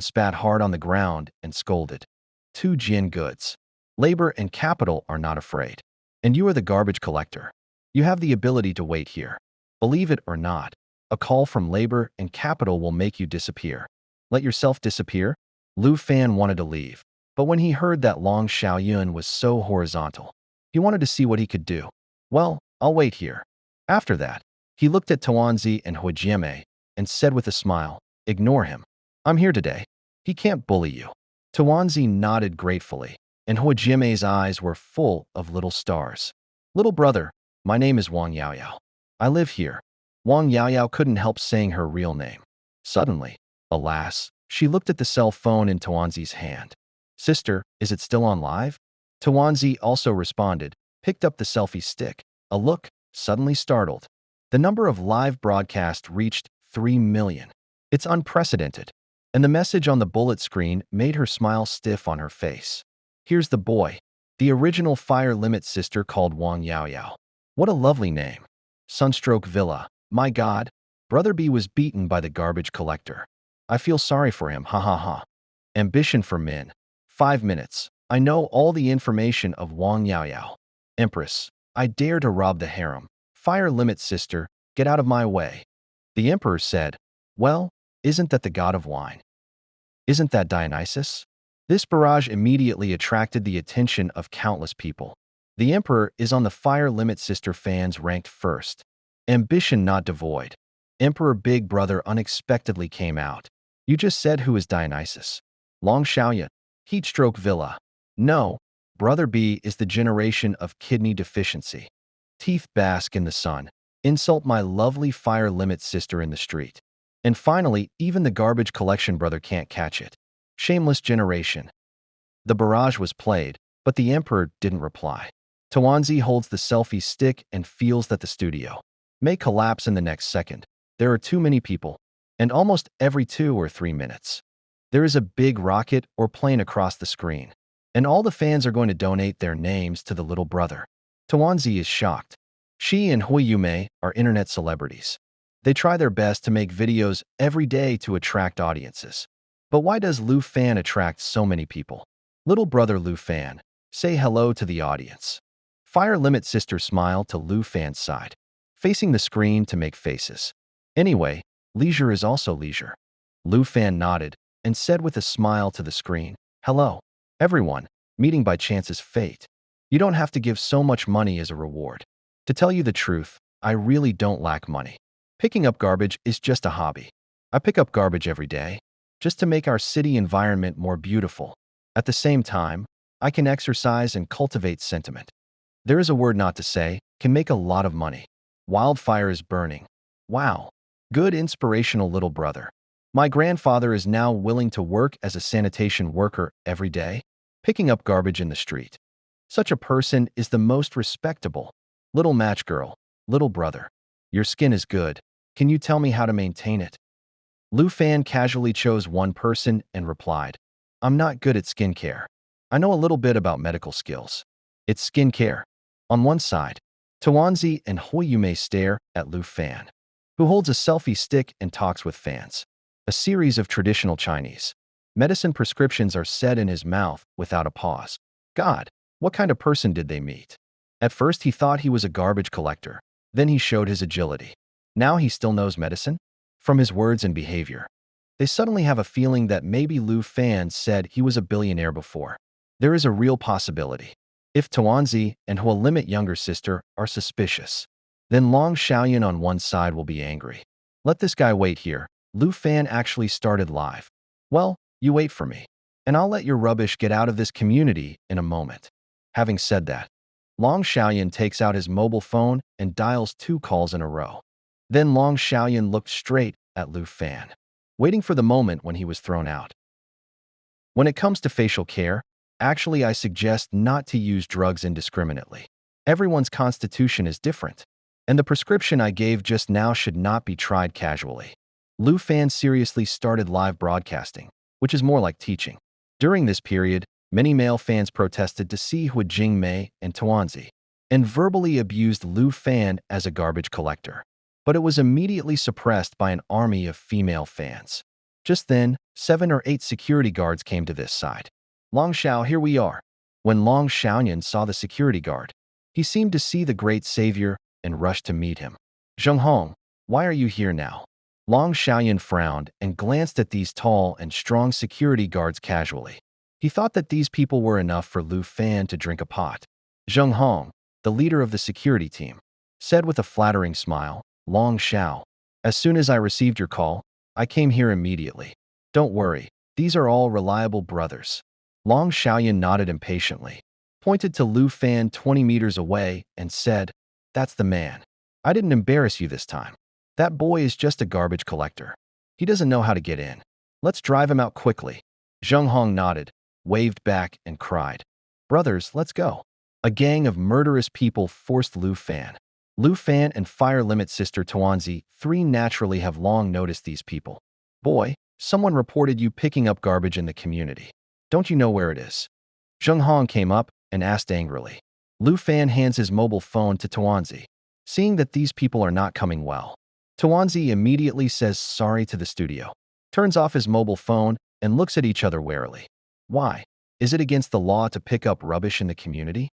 spat hard on the ground and scolded. Two Jin goods. Labor and capital are not afraid. And you are the garbage collector. You have the ability to wait here. Believe it or not, a call from labor and capital will make you disappear. Let yourself disappear? Lu Fan wanted to leave, but when he heard that Long Xiaoyun was so horizontal, he wanted to see what he could do. Well, I'll wait here. After that, he looked at Tuanzi and Huijiame and said with a smile, ignore him. I'm here today. He can't bully you. Tuanzi nodded gratefully, and Huijiame's eyes were full of little stars. Little brother, my name is Wang Yaoyao. I live here. Wang Yaoyao couldn't help saying her real name. Suddenly, alas, she looked at the cell phone in Tuanzi's hand. Sister, is it still on live? Tuanzi also responded, picked up the selfie stick. A look, suddenly startled. The number of live broadcasts reached 3 million. It's unprecedented. And the message on the bullet screen made her smile stiff on her face. Here's the boy. The original Fire Limit sister called Wang Yaoyao. What a lovely name. Sunstroke Villa. My God. Brother B was beaten by the garbage collector. I feel sorry for him, ha ha ha. Ambition for Min. 5 minutes. I know all the information of Wang Yaoyao. Empress. I dare to rob the harem. Fire Limit sister, get out of my way. The emperor said, well, isn't that the god of wine? Isn't that Dionysus? This barrage immediately attracted the attention of countless people. The emperor is on the Fire Limit sister fans ranked first. Ambition not devoid. Emperor Big Brother unexpectedly came out. You just said who is Dionysus? Long Xiaoyan. Heatstroke Villa. No, Brother B is the generation of kidney deficiency. Teeth bask in the sun. Insult my lovely Fire Limit sister in the street. And finally, even the garbage collection brother can't catch it. Shameless generation. The barrage was played, but the emperor didn't reply. Tuanzi holds the selfie stick and feels that the studio may collapse in the next second. There are too many people, and almost every 2 or 3 minutes, there is a big rocket or plane across the screen, and all the fans are going to donate their names to the little brother. Tuanzi is shocked. She and Huiyume are internet celebrities. They try their best to make videos every day to attract audiences. But why does Lu Fan attract so many people? Little brother Lu Fan, say hello to the audience. Fire Limit sister smiled to Lu Fan's side, facing the screen to make faces. Anyway, leisure is also leisure. Lu Fan nodded and said with a smile to the screen, hello, everyone, meeting by chance is fate. You don't have to give so much money as a reward. To tell you the truth, I really don't lack money. Picking up garbage is just a hobby. I pick up garbage every day, just to make our city environment more beautiful. At the same time, I can exercise and cultivate sentiment. There is a word not to say, can make a lot of money. Wildfire is burning. Wow. Good inspirational little brother. My grandfather is now willing to work as a sanitation worker every day, picking up garbage in the street. Such a person is the most respectable. Little match girl, little brother. Your skin is good. Can you tell me how to maintain it? Lu Fan casually chose one person and replied, I'm not good at skincare. I know a little bit about medical skills. It's skincare. On one side, Tuanzi and Huiyume stare at Lu Fan, who holds a selfie stick and talks with fans. A series of traditional Chinese medicine prescriptions are said in his mouth without a pause. God, what kind of person did they meet? At first he thought he was a garbage collector. Then he showed his agility. Now he still knows medicine? From his words and behavior, they suddenly have a feeling that maybe Lu Fan said he was a billionaire before. There is a real possibility. If Tuanzi and Hua Limit younger sister are suspicious, then Long Xiaoyan on one side will be angry. Let this guy wait here. Lu Fan actually started live. Well, you wait for me, and I'll let your rubbish get out of this community in a moment. Having said that, Long Xiaoyan takes out his mobile phone and dials 2 calls in a row. Then Long Xiaoyan looked straight at Lu Fan, waiting for the moment when he was thrown out. When it comes to facial care, actually I suggest not to use drugs indiscriminately. Everyone's constitution is different, and the prescription I gave just now should not be tried casually. Lu Fan seriously started live broadcasting, which is more like teaching. During this period, many male fans protested to see Hu Jingmei and Tuanzi, and verbally abused Lu Fan as a garbage collector. But it was immediately suppressed by an army of female fans. Just then, 7 or 8 security guards came to this side. Long Xiao, here we are. When Long Xiaoyan saw the security guard, he seemed to see the great savior and rushed to meet him. Zheng Hong, why are you here now? Long Xiaoyan frowned and glanced at these tall and strong security guards casually. He thought that these people were enough for Lu Fan to drink a pot. Zheng Hong, the leader of the security team, said with a flattering smile, Long Xiao, as soon as I received your call, I came here immediately. Don't worry, these are all reliable brothers. Long Xiaoyan nodded impatiently, pointed to Lu Fan 20 meters away, and said, That's the man. I didn't embarrass you this time. That boy is just a garbage collector. He doesn't know how to get in. Let's drive him out quickly. Zheng Hong nodded, waved back, and cried, Brothers, let's go. A gang of murderous people forced Lu Fan. Lu Fan and Fire Limit Sister Tuanzi 3 naturally have long noticed these people. Boy, someone reported you picking up garbage in the community. Don't you know where it is? Zheng Hong came up and asked angrily. Lu Fan hands his mobile phone to Tuanzi, seeing that these people are not coming well. Tuanzi immediately says sorry to the studio, turns off his mobile phone, and looks at each other warily. Why? Is it against the law to pick up rubbish in the community?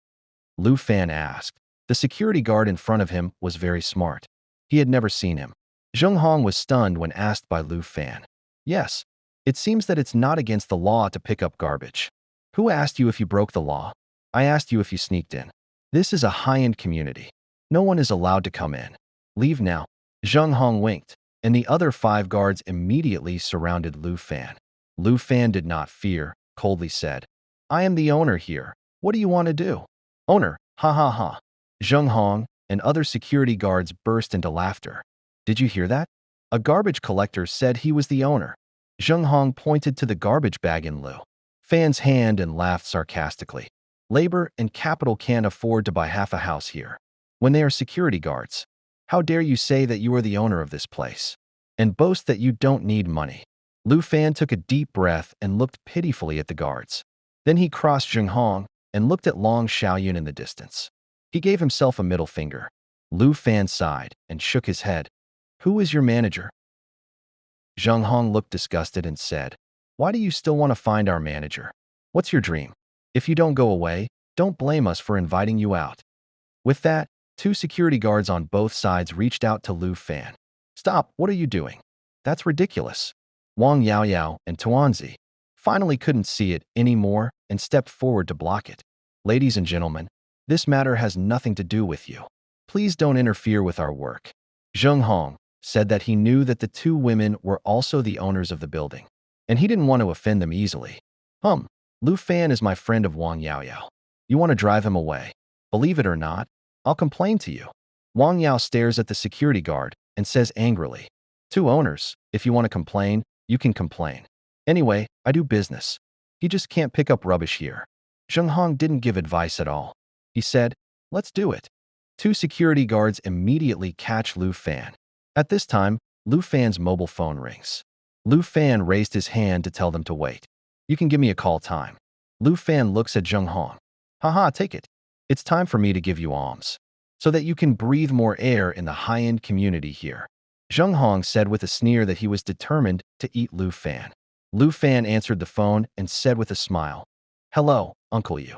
Lu Fan asked. The security guard in front of him was very smart. He had never seen him. Zheng Hong was stunned when asked by Lu Fan. Yes, it seems that it's not against the law to pick up garbage. Who asked you if you broke the law? I asked you if you sneaked in. This is a high-end community. No one is allowed to come in. Leave now. Zheng Hong winked, and the other 5 guards immediately surrounded Lu Fan. Lu Fan did not fear, coldly said, I am the owner here. What do you want to do? Owner, ha ha ha. Zheng Hong and other security guards burst into laughter. Did you hear that? A garbage collector said he was the owner. Zheng Hong pointed to the garbage bag in Lu Fan's hand and laughed sarcastically. Labor and capital can't afford to buy half a house here. When they are security guards, how dare you say that you are the owner of this place and boast that you don't need money? Lu Fan took a deep breath and looked pitifully at the guards. Then he crossed Zheng Hong and looked at Long Xiaoyan in the distance. He gave himself a middle finger. Lu Fan sighed and shook his head. Who is your manager? Zheng Hong looked disgusted and said, Why do you still want to find our manager? What's your dream? If you don't go away, don't blame us for inviting you out. With that, 2 security guards on both sides reached out to Lu Fan. Stop, what are you doing? That's ridiculous. Wang Yaoyao and Tuanzi finally couldn't see it anymore and stepped forward to block it. Ladies and gentlemen, this matter has nothing to do with you. Please don't interfere with our work. Zheng Hong said that he knew that the 2 women were also the owners of the building, and he didn't want to offend them easily. Lu Fan is my friend of Wang Yaoyao. You want to drive him away? Believe it or not, I'll complain to you. Wang Yao stares at the security guard and says angrily, 2 owners, if you want to complain, you can complain. Anyway, I do business. He just can't pick up rubbish here. Zheng Hong didn't give advice at all. He said, Let's do it. 2 security guards immediately catch Lu Fan. At this time, Lu Fan's mobile phone rings. Lu Fan raised his hand to tell them to wait. You can give me a call time. Lu Fan looks at Zheng Hong. Haha, take it. It's time for me to give you alms, so that you can breathe more air in the high-end community here. Zheng Hong said with a sneer that he was determined to eat Lu Fan. Lu Fan answered the phone and said with a smile, Hello, Uncle Yu.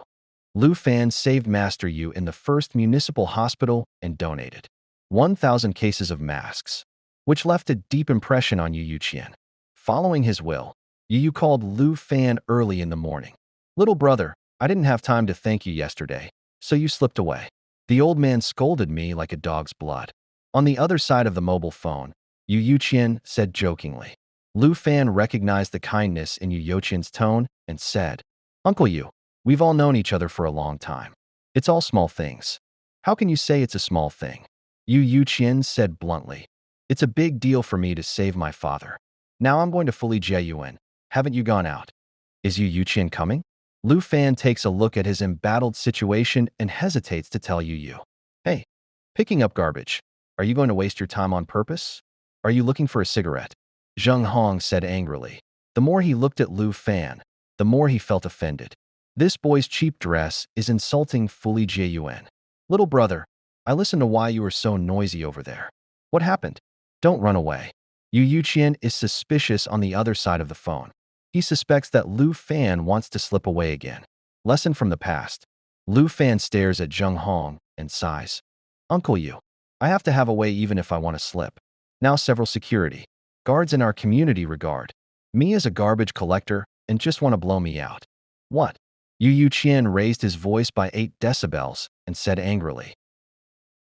Lu Fan saved Master Yu in the first municipal hospital and donated 1,000 cases of masks, which left a deep impression on Yu Yuqian. Following his will, Yu called Lu Fan early in the morning. Little brother, I didn't have time to thank you yesterday, so you slipped away. The old man scolded me like a dog's blood. On the other side of the mobile phone, Yu Yuqian said jokingly. Lu Fan recognized the kindness in Yu Yuqian's tone and said, Uncle Yu, we've all known each other for a long time. It's all small things. How can you say it's a small thing? Yu Yuqian said bluntly. It's a big deal for me to save my father. Now I'm going to fully Jeyuan. Haven't you gone out? Is Yu Yuqian coming? Lu Fan takes a look at his embattled situation and hesitates to tell Yu Yu. Hey, picking up garbage. Are you going to waste your time on purpose? Are you looking for a cigarette? Zheng Hong said angrily. The more he looked at Lu Fan, the more he felt offended. This boy's cheap dress is insulting fully Jeyuan. Little brother, I listened to why you were so noisy over there. What happened? Don't run away. Yu Qian is suspicious on the other side of the phone. He suspects that Lu Fan wants to slip away again. Lesson from the past. Lu Fan stares at Zheng Hong and sighs. Uncle Yu, I have to have a way even if I want to slip. Now several security guards in our community regard me as a garbage collector and just want to blow me out. What? Yu Qian raised his voice by 8 decibels and said angrily.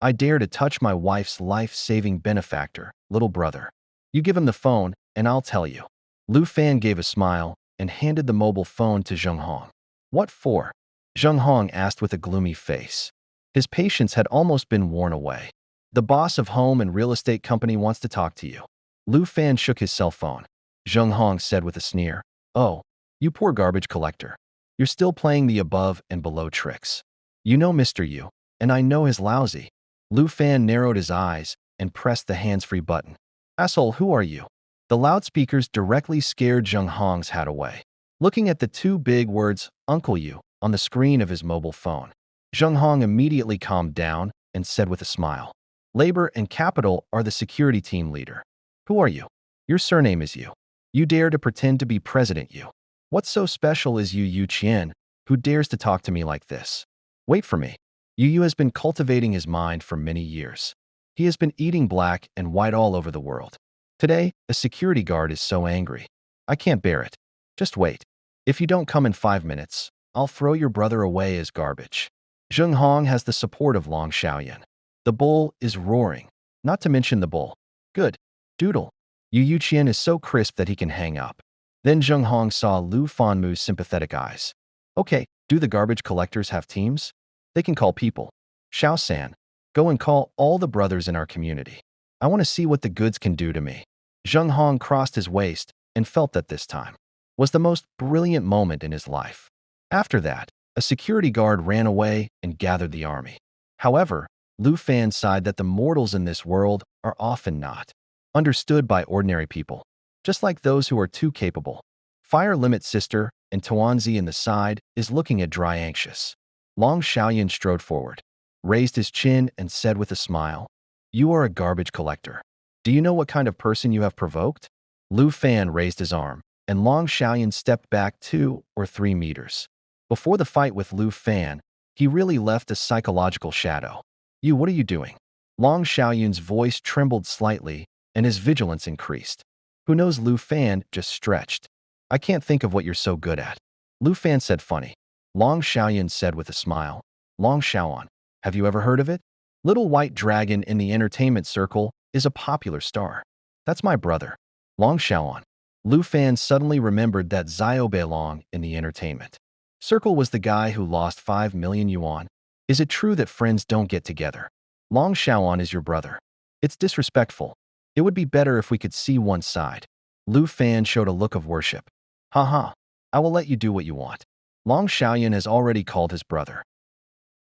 I dare to touch my wife's life-saving benefactor, little brother. You give him the phone and I'll tell you. Lu Fan gave a smile and handed the mobile phone to Zheng Hong. What for? Zheng Hong asked with a gloomy face. His patience had almost been worn away. The boss of home and real estate company wants to talk to you. Lu Fan shook his cell phone. Zheng Hong said with a sneer, Oh, you poor garbage collector. You're still playing the above and below tricks. You know Mr. Yu, and I know his lousy. Lu Fan narrowed his eyes and pressed the hands-free button. Asshole, who are you? The loudspeakers directly scared Zheng Hong's hat away. Looking at the 2 big words, Uncle Yu, on the screen of his mobile phone, Zheng Hong immediately calmed down and said with a smile, Labor and Capital are the security team leader. Who are you? Your surname is Yu. You dare to pretend to be President Yu. What's so special is Yu Qian, who dares to talk to me like this? Wait for me. Yu has been cultivating his mind for many years. He has been eating black and white all over the world. Today, a security guard is so angry. I can't bear it. Just wait. If you don't come in 5 minutes, I'll throw your brother away as garbage. Zheng Hong has the support of Long Xiaoyan. The bull is roaring, not to mention the bull. Good. Doodle. Yu Qian is so crisp that he can hang up. Then Zheng Hong saw Lu Fanmu's sympathetic eyes. Okay, do the garbage collectors have teams? They can call people. Xiao San, go and call all the brothers in our community. I want to see what the goods can do to me. Zheng Hong crossed his waist and felt that this time was the most brilliant moment in his life. After that, a security guard ran away and gathered the army. However, Lu Fan sighed that the mortals in this world are often not understood by ordinary people, just like those who are too capable. Fire Limit Sister and Tuanzi in the side is looking at dry anxious. Long Xiaoyan strode forward, raised his chin and said with a smile, You are a garbage collector. Do you know what kind of person you have provoked? Lu Fan raised his arm, and Long Xiaoyan stepped back 2 or 3 meters. Before the fight with Lu Fan, he really left a psychological shadow. You, what are you doing? Long Xiaoyan's voice trembled slightly, and his vigilance increased. Who knows? Lu Fan just stretched. I can't think of what you're so good at. Lu Fan said funny. Long Xiaoyan said with a smile, Long Xiaoan, have you ever heard of it? Little White Dragon in the entertainment circle is a popular star. That's my brother. Long Xiaoan. Lu Fan suddenly remembered that Xiao Beilong in the entertainment circle was the guy who lost 5 million yuan. Is it true that friends don't get together? Long Xiaoan is your brother. It's disrespectful. It would be better if we could see one side. Lu Fan showed a look of worship. Haha, I will let you do what you want. Long Xiaoyan has already called his brother.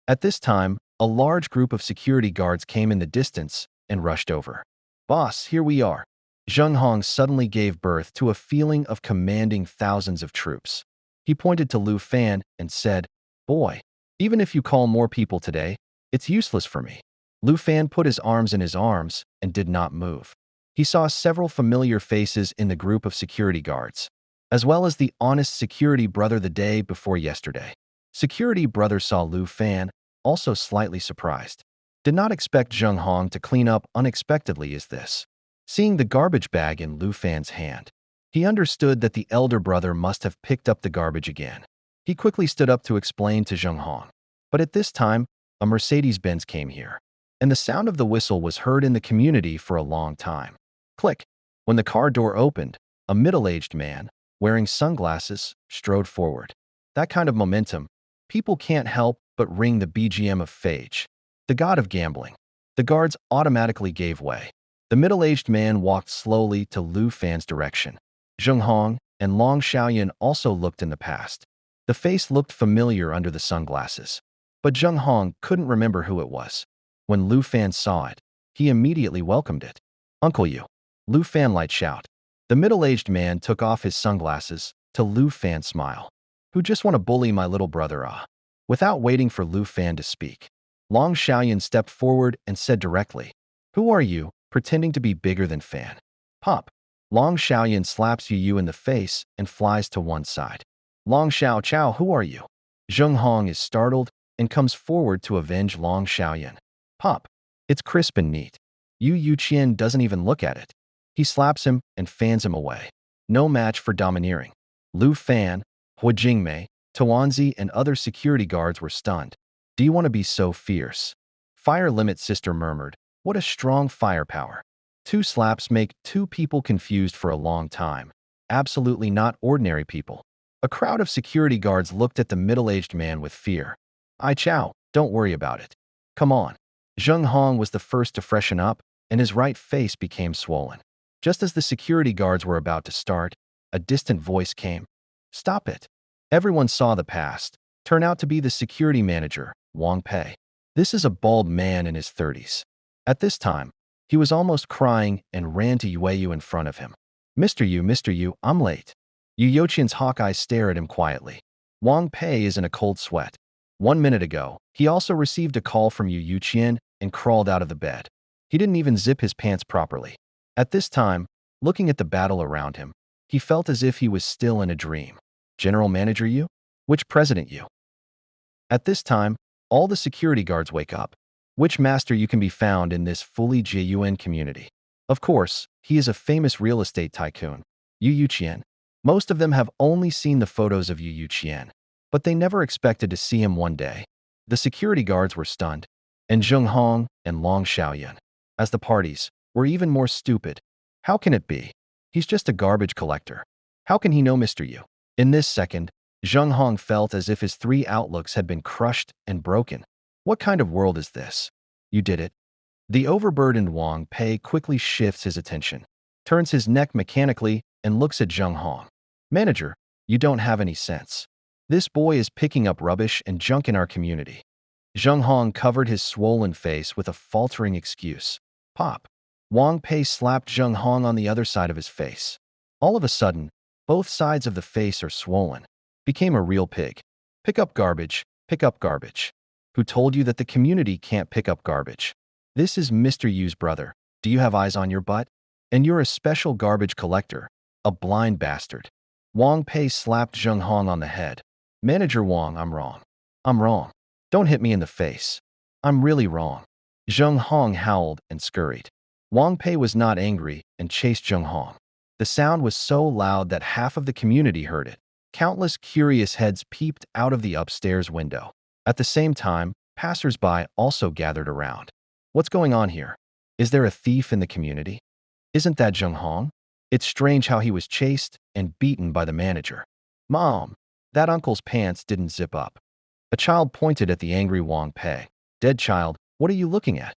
At this time, a large group of security guards came in the distance and rushed over. Boss, here we are. Zheng Hong suddenly gave birth to a feeling of commanding thousands of troops. He pointed to Lu Fan and said, Boy, even if you call more people today, it's useless for me. Lu Fan put his arms in his arms and did not move. He saw several familiar faces in the group of security guards, as well as the honest security brother the day before yesterday. Security brother saw Lu Fan, also slightly surprised. Did not expect Zheng Hong to clean up unexpectedly as this. Seeing the garbage bag in Lu Fan's hand, he understood that the elder brother must have picked up the garbage again. He quickly stood up to explain to Zheng Hong. But at this time, a Mercedes-Benz came here, and the sound of the whistle was heard in the community for a long time. Click. When the car door opened, a middle-aged man, wearing sunglasses, strode forward. That kind of momentum, people can't help but ring the BGM of Phage, the god of gambling. The guards automatically gave way. The middle-aged man walked slowly to Lu Fan's direction. Zheng Hong and Long Xiaoyan also looked in the past. The face looked familiar under the sunglasses, but Zheng Hong couldn't remember who it was. When Lu Fan saw it, he immediately welcomed it. Uncle Yu. Lu Fan light shout. The middle-aged man took off his sunglasses to Lu Fan's smile. Who just want to bully my little brother, ah? Without waiting for Lu Fan to speak, Long Xiaoyan stepped forward and said directly, Who are you, pretending to be bigger than Fan? Pop. Long Xiaoyan slaps Yu in the face and flies to one side. Long Xiao Chao, who are you? Zheng Hong is startled and comes forward to avenge Long Xiaoyan. Pop. It's crisp and neat. Yu Yuqian doesn't even look at it. He slaps him and fans him away. No match for domineering. Lu Fan, Hua Jingmei, Tuanzi, and other security guards were stunned. Do you want to be so fierce? Fire Limit Sister murmured. What a strong firepower. 2 slaps make 2 people confused for a long time. Absolutely not ordinary people. A crowd of security guards looked at the middle-aged man with fear. Ai Chao, don't worry about it. Come on. Zheng Hong was the first to freshen up, and his right face became swollen. Just as the security guards were about to start, a distant voice came. Stop it. Everyone saw the past. Turn out to be the security manager, Wang Pei. This is a bald man in his 30s. At this time, he was almost crying and ran to Yu in front of him. Mr. Yu, I'm late. Yu Yoqian's hawk eyes stare at him quietly. Wang Pei is in a cold sweat. 1 minute ago, he also received a call from Yu Yuqian and crawled out of the bed. He didn't even zip his pants properly. At this time, looking at the battle around him, he felt as if he was still in a dream. General Manager Yu? Which President Yu? At this time, all the security guards wake up. Which master Yu can be found in this fully JUN community? Of course, he is a famous real estate tycoon, Yu Yuqian. Most of them have only seen the photos of Yu Yuqian, but they never expected to see him one day. The security guards were stunned, and Zheng Hong and Long Xiaoyan, as the parties, were even more stupid. How can it be? He's just a garbage collector. How can he know Mr. Yu? In this second, Zheng Hong felt as if his 3 outlooks had been crushed and broken. What kind of world is this? You did it. The overburdened Wang Pei quickly shifts his attention, turns his neck mechanically, and looks at Zheng Hong. Manager, you don't have any sense. This boy is picking up rubbish and junk in our community. Zheng Hong covered his swollen face with a faltering excuse. Pop. Wang Pei slapped Zheng Hong on the other side of his face. All of a sudden, both sides of the face are swollen. Became a real pig. Pick up garbage, pick up garbage. Who told you that the community can't pick up garbage? This is Mr. Yu's brother. Do you have eyes on your butt? And you're a special garbage collector, a blind bastard. Wang Pei slapped Zheng Hong on the head. Manager Wang, I'm wrong. I'm wrong. Don't hit me in the face. I'm really wrong. Zheng Hong howled and scurried. Wang Pei was not angry and chased Zheng Hong. The sound was so loud that half of the community heard it. Countless curious heads peeped out of the upstairs window. At the same time, passers-by also gathered around. What's going on here? Is there a thief in the community? Isn't that Zheng Hong? It's strange how he was chased and beaten by the manager. Mom, that uncle's pants didn't zip up. A child pointed at the angry Wang Pei. Dead child, what are you looking at?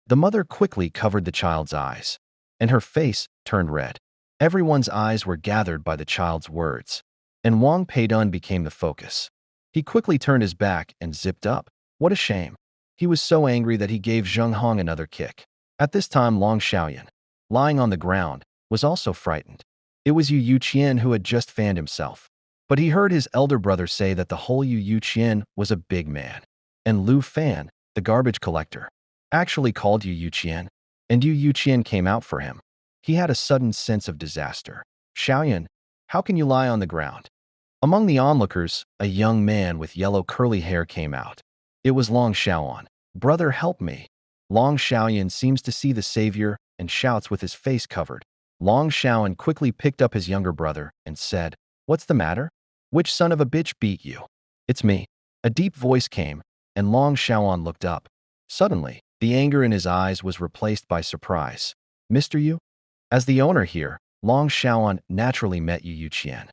The mother quickly covered the child's eyes, and her face turned red. Everyone's eyes were gathered by the child's words, and Wang Peidun became the focus. He quickly turned his back and zipped up. What a shame. He was so angry that he gave Zheng Hong another kick. At this time, Long Xiaoyan, lying on the ground, was also frightened. It was Yu Yuqian who had just fanned himself. But he heard his elder brother say that the whole Yu Yuqian was a big man. And Lu Fan, the garbage collector, actually called Yu Yuqian, and Yu Yuqian came out for him. He had a sudden sense of disaster. Xiaoyan, how can you lie on the ground? Among the onlookers, a young man with yellow curly hair came out. It was Long Xiaoyan. Brother, help me. Long Xiaoyan seems to see the savior and shouts with his face covered. Long Xiaoyan quickly picked up his younger brother and said, What's the matter? Which son of a bitch beat you? It's me. A deep voice came, and Long Xiaoyan looked up. Suddenly, the anger in his eyes was replaced by surprise. Mr. Yu? As the owner here, Long Xiaoyan naturally met Yu Yuqian.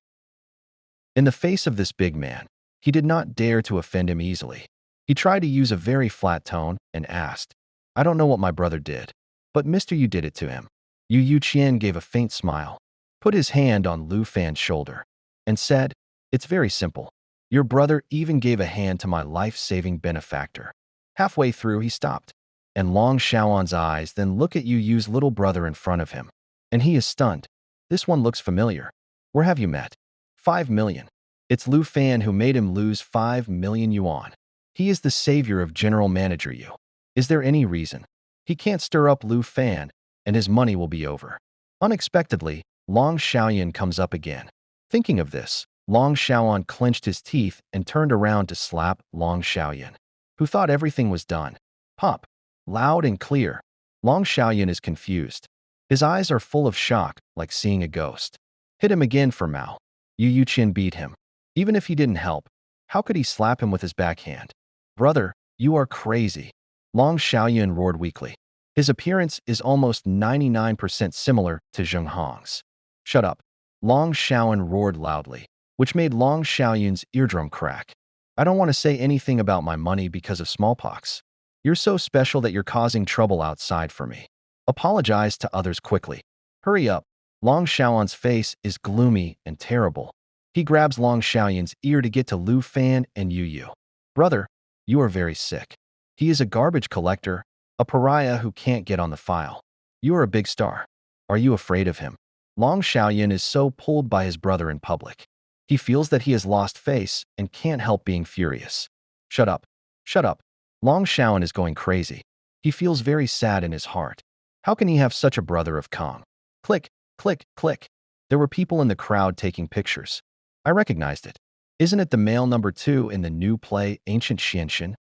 In the face of this big man, he did not dare to offend him easily. He tried to use a very flat tone and asked, I don't know what my brother did, but Mr. Yu did it to him. Yu Yuqian gave a faint smile, put his hand on Lu Fan's shoulder, and said, It's very simple. Your brother even gave a hand to my life-saving benefactor. Halfway through, he stopped, and Long Xiaoyan's eyes then look at Yu Yu's little brother in front of him, and he is stunned. This one looks familiar. Where have you met? 5 million. It's Lu Fan who made him lose 5 million yuan. He is the savior of General Manager Yu. Is there any reason? He can't stir up Lu Fan, and his money will be over. Unexpectedly, Long Xiaoyan comes up again. Thinking of this, Long Xiaoyan clenched his teeth and turned around to slap Long Xiaoyan, who thought everything was done. Pop. Loud and clear. Long Xiaoyan is confused. His eyes are full of shock, like seeing a ghost. Hit him again for Mao. Yu Yuqian beat him. Even if he didn't help, how could he slap him with his backhand? Brother, you are crazy. Long Xiaoyan roared weakly. His appearance is almost 99% similar to Zheng Hong's. Shut up. Long Xiaoyan roared loudly, which made Long Xiaoyan's eardrum crack. I don't want to say anything about my money because of smallpox. You're so special that you're causing trouble outside for me. Apologize to others quickly. Hurry up. Long Xiaoyan's face is gloomy and terrible. He grabs Long Xiaoyan's ear to get to Lu Fan and Yu Yu. Brother, you are very sick. He is a garbage collector, a pariah who can't get on the file. You are a big star. Are you afraid of him? Long Xiaoyan is so pulled by his brother in public. He feels that he has lost face and can't help being furious. Shut up. Shut up. Long Xiaoyan is going crazy. He feels very sad in his heart. How can he have such a brother of Kong? Click, click, click. There were people in the crowd taking pictures. I recognized it. Isn't it the male number 2 in the new play Ancient Xianxin?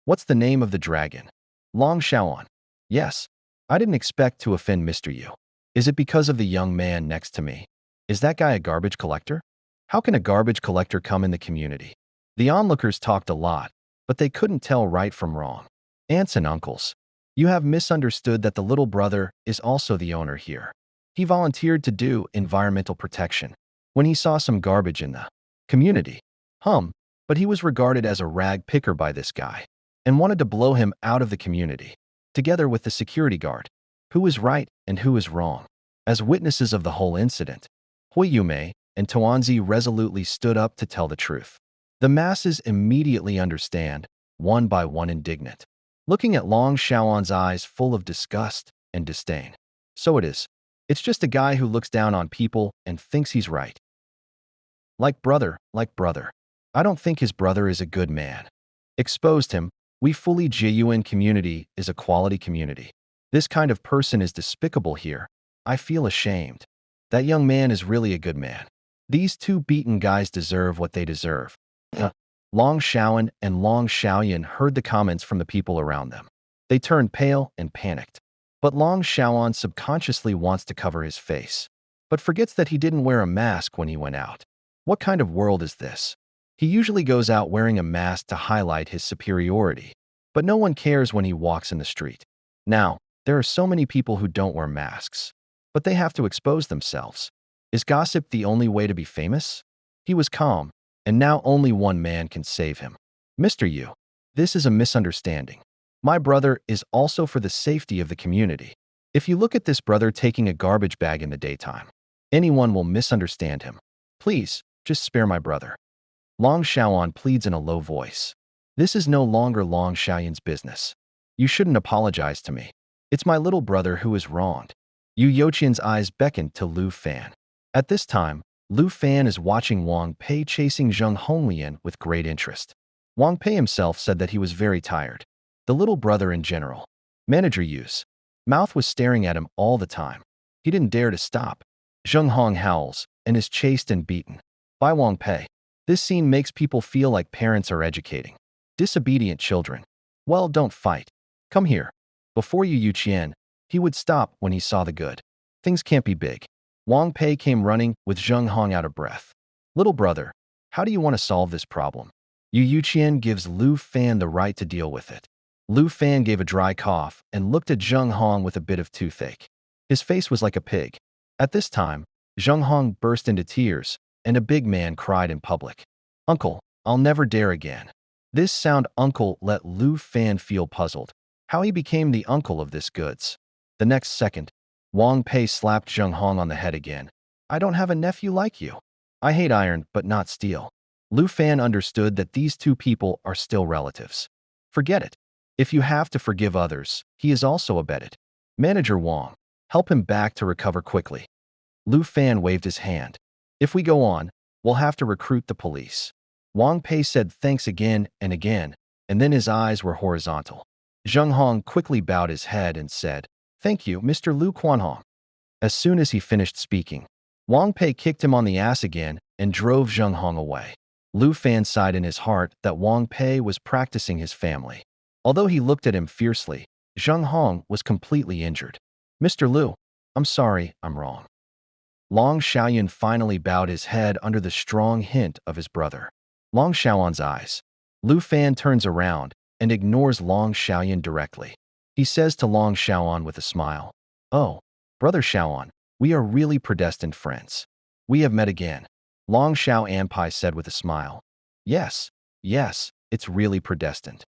What's the name of the dragon? Long Xiaoyan. Yes. I didn't expect to offend Mr. Yu. Is it because of the young man next to me? Is that guy a garbage collector? How can a garbage collector come in the community? The onlookers talked a lot, but they couldn't tell right from wrong. Aunts and uncles, you have misunderstood that the little brother is also the owner here. He volunteered to do environmental protection when he saw some garbage in the community. But he was regarded as a rag picker by this guy and wanted to blow him out of the community, together with the security guard. Who is right and who is wrong? As witnesses of the whole incident, Hui Yumei and Tuanzi resolutely stood up to tell the truth. The masses immediately understand, one by one indignant, looking at Long Xiaoyan's eyes full of disgust and disdain. So it is. It's just a guy who looks down on people and thinks he's right. Like brother. I don't think his brother is a good man. Exposed him. We fully genuine community is a quality community. This kind of person is despicable here. I feel ashamed. That young man is really a good man. These two beaten guys deserve what they deserve. Long Xiaoyan and Long Xiaoyan heard the comments from the people around them. They turned pale and panicked. But Long Xiaoyan subconsciously wants to cover his face, but forgets that he didn't wear a mask when he went out. What kind of world is this? He usually goes out wearing a mask to highlight his superiority, but no one cares when he walks in the street. Now, there are so many people who don't wear masks, but they have to expose themselves. Is gossip the only way to be famous? He was calm, and now only one man can save him. Mr. Yu, this is a misunderstanding. My brother is also for the safety of the community. If you look at this brother taking a garbage bag in the daytime, anyone will misunderstand him. Please, just spare my brother. Long Xiaoyan pleads in a low voice. This is no longer Long Xiaoyan's business. You shouldn't apologize to me. It's my little brother who is wronged. Yu Youqian's eyes beckoned to Lu Fan. At this time, Lu Fan is watching Wang Pei chasing Zheng Honglian with great interest. Wang Pei himself said that he was very tired. The little brother in general. Manager Yu's mouth was staring at him all the time. He didn't dare to stop. Zheng Hong howls and is chased and beaten by Wang Pei. This scene makes people feel like parents are educating disobedient children. Well, don't fight. Come here. Before Yu Yuqian, he would stop when he saw the good. Things can't be big. Wang Pei came running with Zheng Hong out of breath. Little brother, how do you want to solve this problem? Yu Yuqian gives Lu Fan the right to deal with it. Lu Fan gave a dry cough and looked at Zheng Hong with a bit of toothache. His face was like a pig. At this time, Zheng Hong burst into tears, and a big man cried in public. Uncle, I'll never dare again. This sound uncle let Lu Fan feel puzzled. How he became the uncle of this goods. The next second, Wang Pei slapped Zheng Hong on the head again. I don't have a nephew like you. I hate iron, but not steel. Lu Fan understood that these two people are still relatives. Forget it. If you have to forgive others, he is also abetted. Manager Wang, help him back to recover quickly. Lu Fan waved his hand. If we go on, we'll have to recruit the police. Wang Pei said thanks again, and then his eyes were horizontal. Zheng Hong quickly bowed his head and said, Thank you, Mr. Lu Quanhong. As soon as he finished speaking, Wang Pei kicked him on the ass again and drove Zheng Hong away. Lu Fan sighed in his heart that Wang Pei was practicing his family. Although he looked at him fiercely, Zheng Hong was completely injured. Mr. Lu, I'm sorry, I'm wrong. Long Xiaoyan finally bowed his head under the strong hint of his brother. Long Xiaoyan's eyes. Lu Fan turns around and ignores Long Xiaoyan directly. He says to Long Xiaoyan with a smile, "Oh, brother Xiaoyan, we are really predestined friends. We have met again." Long Xiaoyan said with a smile, Yes, it's really predestined.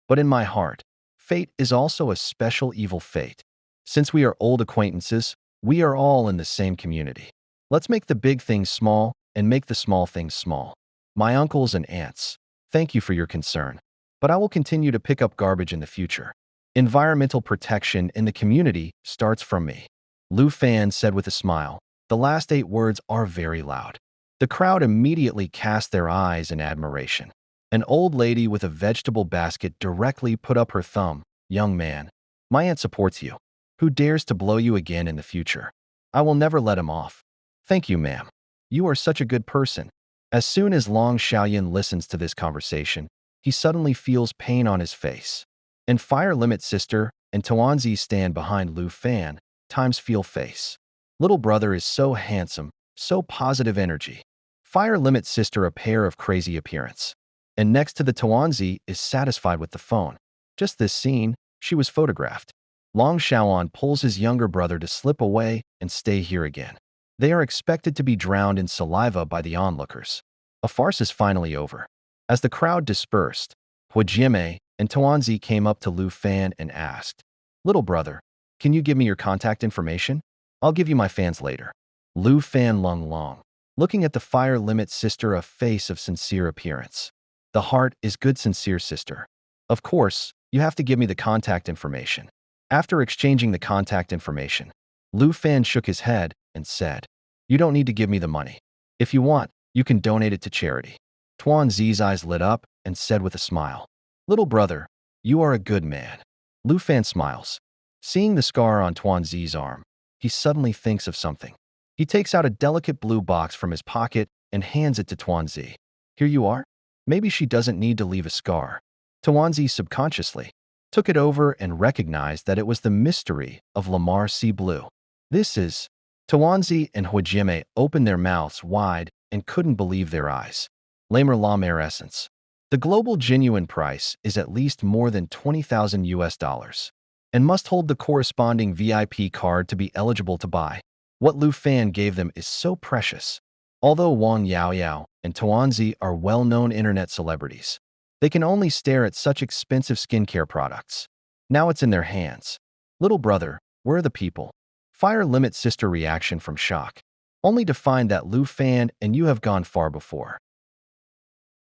But in my heart, fate is also a special evil fate. Since we are old acquaintances, we are all in the same community. Let's make the big things small and make the small things small. My uncles and aunts, thank you for your concern, but I will continue to pick up garbage in the future. Environmental protection in the community starts from me. Lu Fan said with a smile. The last 8 words are very loud. The crowd immediately cast their eyes in admiration. An old lady with a vegetable basket directly put up her thumb. Young man, my aunt supports you. Who dares to blow you again in the future? I will never let him off. Thank you, ma'am. You are such a good person. As soon as Long Xiaoyan listens to this conversation, he suddenly feels pain on his face. And Fire Limit Sister and Tuanzi stand behind Lu Fan, times feel face. Little brother is so handsome, so positive energy. Fire Limit Sister a pair of crazy appearance. And next to the Tuanzi is satisfied with the phone. Just this scene, she was photographed. Long Xiaoyan pulls his younger brother to slip away and stay here again. They are expected to be drowned in saliva by the onlookers. A farce is finally over. As the crowd dispersed, Huijime and Tuanzi came up to Lu Fan and asked, Little brother, can you give me your contact information? I'll give you my fans later. Lu Fan Long, looking at the Fire Limit Sister, a face of sincere appearance. The heart is good, sincere sister. Of course, you have to give me the contact information. After exchanging the contact information, Lu Fan shook his head and said, You don't need to give me the money. If you want, you can donate it to charity. Tuanzi's eyes lit up and said with a smile, Little brother, you are a good man. Lu Fan smiles. Seeing the scar on Tuanzi's arm, he suddenly thinks of something. He takes out a delicate blue box from his pocket and hands it to Tuanzi. Here you are. Maybe she doesn't need to leave a scar. Tuanzi subconsciously took it over and recognized that it was the mystery of Lamar Sea Blue. This is... Tuanzi and Huijime opened their mouths wide and couldn't believe their eyes. Lamar essence. The global genuine price is at least more than $20,000 and must hold the corresponding VIP card to be eligible to buy. What Lu Fan gave them is so precious. Although Wang Yaoyao and Tuanzi are well-known internet celebrities, they can only stare at such expensive skincare products. Now it's in their hands. Little brother, where are the people? Fire Limit Sister reaction from shock, only to find that Lu Fan and you have gone far before.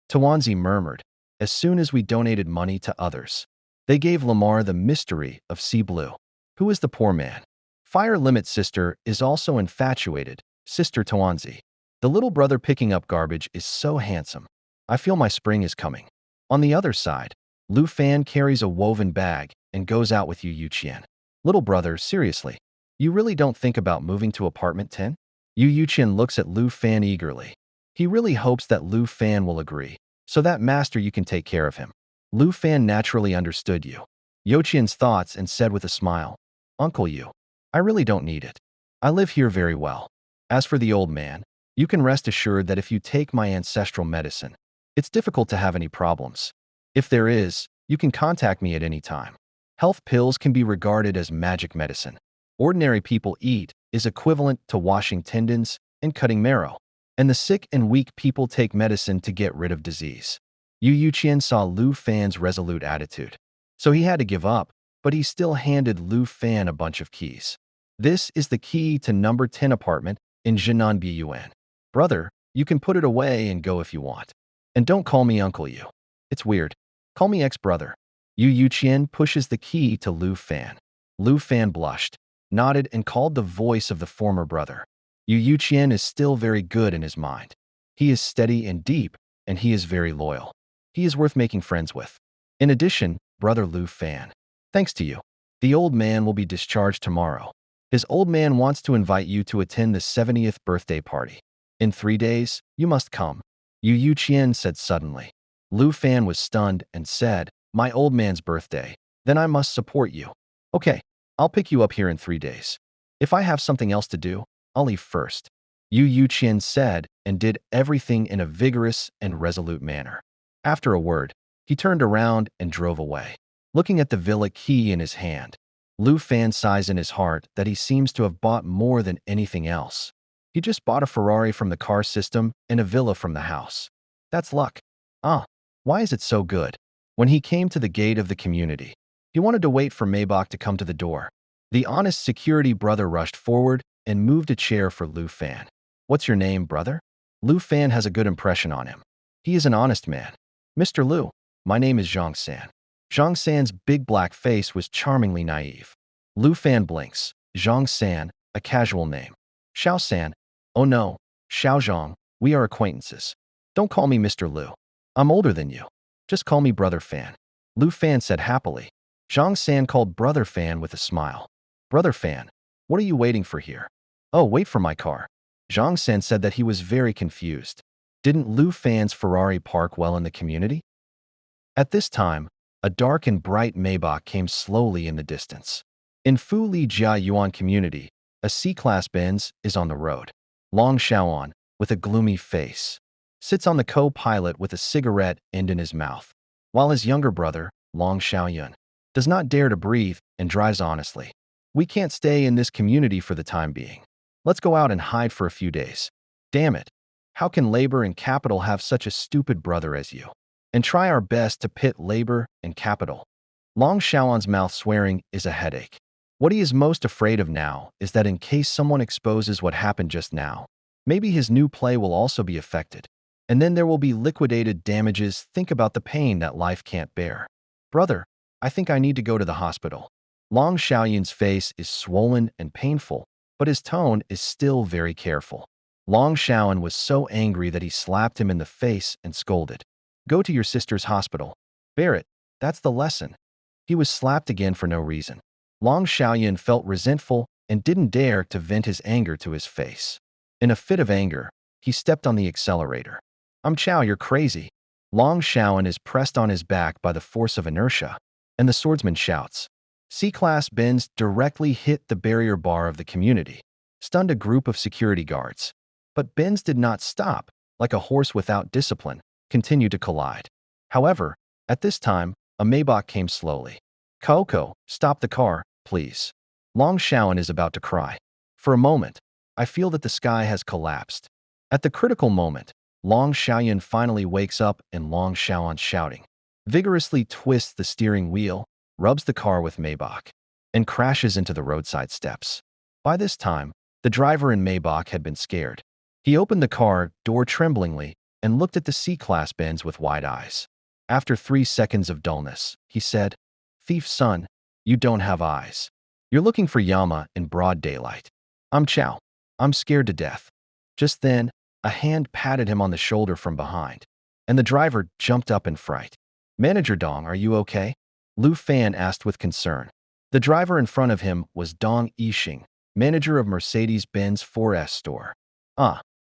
Tuanzi murmured, as soon as we donated money to others, they gave Lamar the mystery of Sea Blue. Who is the poor man? Fire Limit Sister is also infatuated, Sister Tuanzi. The little brother picking up garbage is so handsome. I feel my spring is coming. On the other side, Lu Fan carries a woven bag and goes out with Yu Yuqian. Little brother, seriously, you really don't think about moving to apartment 10? Yu Yuqian looks at Lu Fan eagerly. He really hopes that Lu Fan will agree, so that master you can take care of him. Lu Fan naturally understood Yu Yuqian's thoughts and said with a smile, Uncle Yu, I really don't need it. I live here very well. As for the old man, you can rest assured that if you take my ancestral medicine, it's difficult to have any problems. If there is, you can contact me at any time. Health pills can be regarded as magic medicine. Ordinary people eat is equivalent to washing tendons and cutting marrow, and the sick and weak people take medicine to get rid of disease. Yu Yuqian saw Lu Fan's resolute attitude, so he had to give up, but he still handed Lu Fan a bunch of keys. This is the key to number 10 apartment in Jinan Bun. Brother, you can put it away and go if you want. And don't call me Uncle Yu. It's weird. Call me ex-brother. Yu Yuqian pushes the key to Lu Fan. Lu Fan blushed, nodded and called the voice of the former brother. Yu Yuqian is still very good in his mind. He is steady and deep, and he is very loyal. He is worth making friends with. In addition, brother Lu Fan, thanks to you, the old man will be discharged tomorrow. His old man wants to invite you to attend the 70th birthday party. In 3 days, you must come. Yu Qian said suddenly. Lu Fan was stunned and said, my old man's birthday. Then I must support you. Okay, I'll pick you up here in 3 days. If I have something else to do, I'll leave first. Yu Qian said and did everything in a vigorous and resolute manner. After a word, he turned around and drove away. Looking at the villa key in his hand, Lu Fan sighs in his heart that he seems to have bought more than anything else. He just bought a Ferrari from the car system and a villa from the house. That's luck. Why is it so good? When he came to the gate of the community, he wanted to wait for Maybach to come to the door. The honest security brother rushed forward and moved a chair for Lu Fan. What's your name, brother? Lu Fan has a good impression on him. He is an honest man. Mr. Lu, my name is Zhang San. Zhang San's big black face was charmingly naive. Lu Fan blinks. Zhang San, a casual name. Xiao San. Oh no, Xiao Zhang, we are acquaintances. Don't call me Mr. Lu. I'm older than you. Just call me Brother Fan. Lu Fan said happily. Zhang San called Brother Fan with a smile. Brother Fan, what are you waiting for here? Oh, wait for my car. Zhang San said that he was very confused. Didn't Lu Fan's Ferrari park well in the community? At this time, a dark and bright Maybach came slowly in the distance. In Fu Li Jia Yuan community, a C-Class Benz is on the road. Long Xiaoan, with a gloomy face, sits on the co-pilot with a cigarette end in his mouth, while his younger brother, Long Xiaoyun, does not dare to breathe and drives honestly. We can't stay in this community for the time being. Let's go out and hide for a few days. Damn it. How can labor and capital have such a stupid brother as you? And try our best to pit labor and capital. Long Xiaoan's mouth swearing is a headache. What he is most afraid of now is that in case someone exposes what happened just now, maybe his new play will also be affected. And then there will be liquidated damages. Think about the pain that life can't bear. Brother, I think I need to go to the hospital. Long Xiaoyun's face is swollen and painful, but his tone is still very careful. Long Xiaoyun was so angry that he slapped him in the face and scolded. Go to your sister's hospital. Bear it. That's the lesson. He was slapped again for no reason. Long Xiaoyun felt resentful and didn't dare to vent his anger to his face. In a fit of anger, he stepped on the accelerator. Chow, you're crazy. Long Xiaoyun is pressed on his back by the force of inertia, and the swordsman shouts. C-Class Benz directly hit the barrier bar of the community, stunned a group of security guards. But Benz did not stop, like a horse without discipline, continued to collide. However, at this time, a Maybach came slowly. Coco, stop the car, please. Long Xiaoyun is about to cry. For a moment, I feel that the sky has collapsed. At the critical moment, Long Xiaoyun finally wakes up and Long Xiaoyun shouting, vigorously twists the steering wheel, rubs the car with Maybach, and crashes into the roadside steps. By this time, the driver in Maybach had been scared. He opened the car door tremblingly and looked at the C-Class Benz with wide eyes. After 3 seconds of dullness, he said, Thief son, you don't have eyes. You're looking for Yama in broad daylight. I'm Chow. I'm scared to death. Just then, a hand patted him on the shoulder from behind, and the driver jumped up in fright. Manager Dong, are you okay? Lu Fan asked with concern. The driver in front of him was Dong Yixing, manager of Mercedes-Benz 4S store.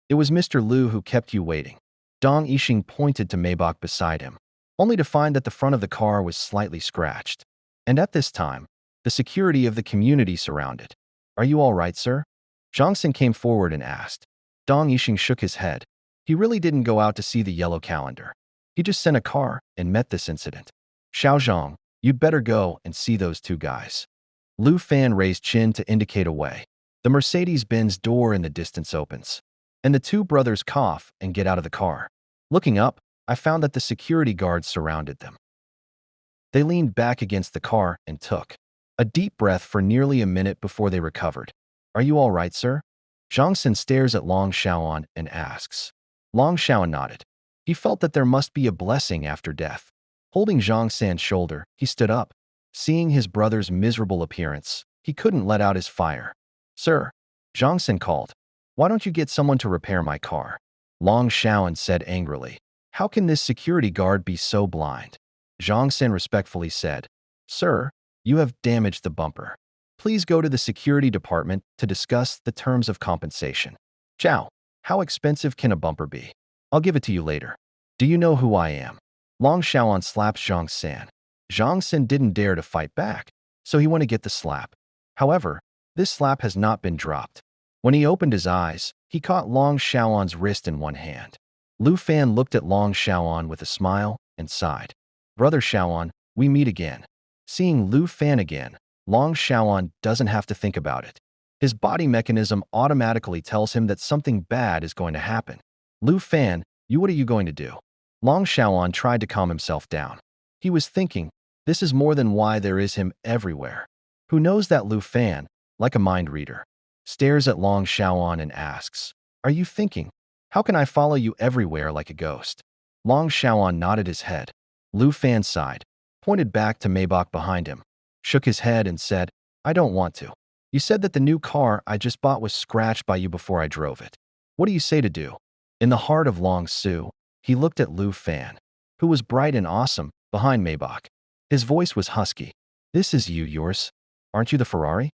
It was Mr. Lu who kept you waiting. Dong Yixing pointed to Maybach beside him, only to find that the front of the car was slightly scratched. And at this time, the security of the community surrounded. Are you all right, sir? Zhangsen came forward and asked. Dong Yixing shook his head. He really didn't go out to see the yellow calendar. He just sent a car and met this incident. Xiao Zhang, you'd better go and see those 2 guys. Lu Fan raised chin to indicate a way. The Mercedes-Benz door in the distance opens, and the 2 brothers cough and get out of the car. Looking up, I found that the security guards surrounded them. They leaned back against the car and took a deep breath for nearly a minute before they recovered. Are you all right, sir? Zhangsen stares at Long Xiaoan and asks. Long Xiaoan nodded. He felt that there must be a blessing after death. Holding Zhang San's shoulder, he stood up. Seeing his brother's miserable appearance, he couldn't let out his fire. Sir, Zhang San called. Why don't you get someone to repair my car? Long Xiaoan said angrily. How can this security guard be so blind? Zhang San respectfully said, Sir, you have damaged the bumper. Please go to the security department to discuss the terms of compensation. Chow, how expensive can a bumper be? I'll give it to you later. Do you know who I am? Long Xiaoan slaps Zhang San. Zhang San didn't dare to fight back, so he went to get the slap. However, this slap has not been dropped. When he opened his eyes, he caught Long Xiaoan's wrist in one hand. Lu Fan looked at Long Xiaoan with a smile and sighed. Brother Xiaoan, we meet again. Seeing Lu Fan again, Long Xiaoan doesn't have to think about it. His body mechanism automatically tells him that something bad is going to happen. Lu Fan, what are you going to do? Long Xiaoan tried to calm himself down. He was thinking, this is more than why there is him everywhere. Who knows that Lu Fan, like a mind reader, stares at Long Xiaoan and asks, are you thinking? How can I follow you everywhere like a ghost? Long Xiaoan nodded his head. Lu Fan sighed, pointed back to Maybach behind him, shook his head and said, I don't want to. You said that the new car I just bought was scratched by you before I drove it. What do you say to do? In the heart of Long Su, he looked at Lu Fan, who was bright and awesome, behind Maybach. His voice was husky. This is yours? Aren't you the Ferrari?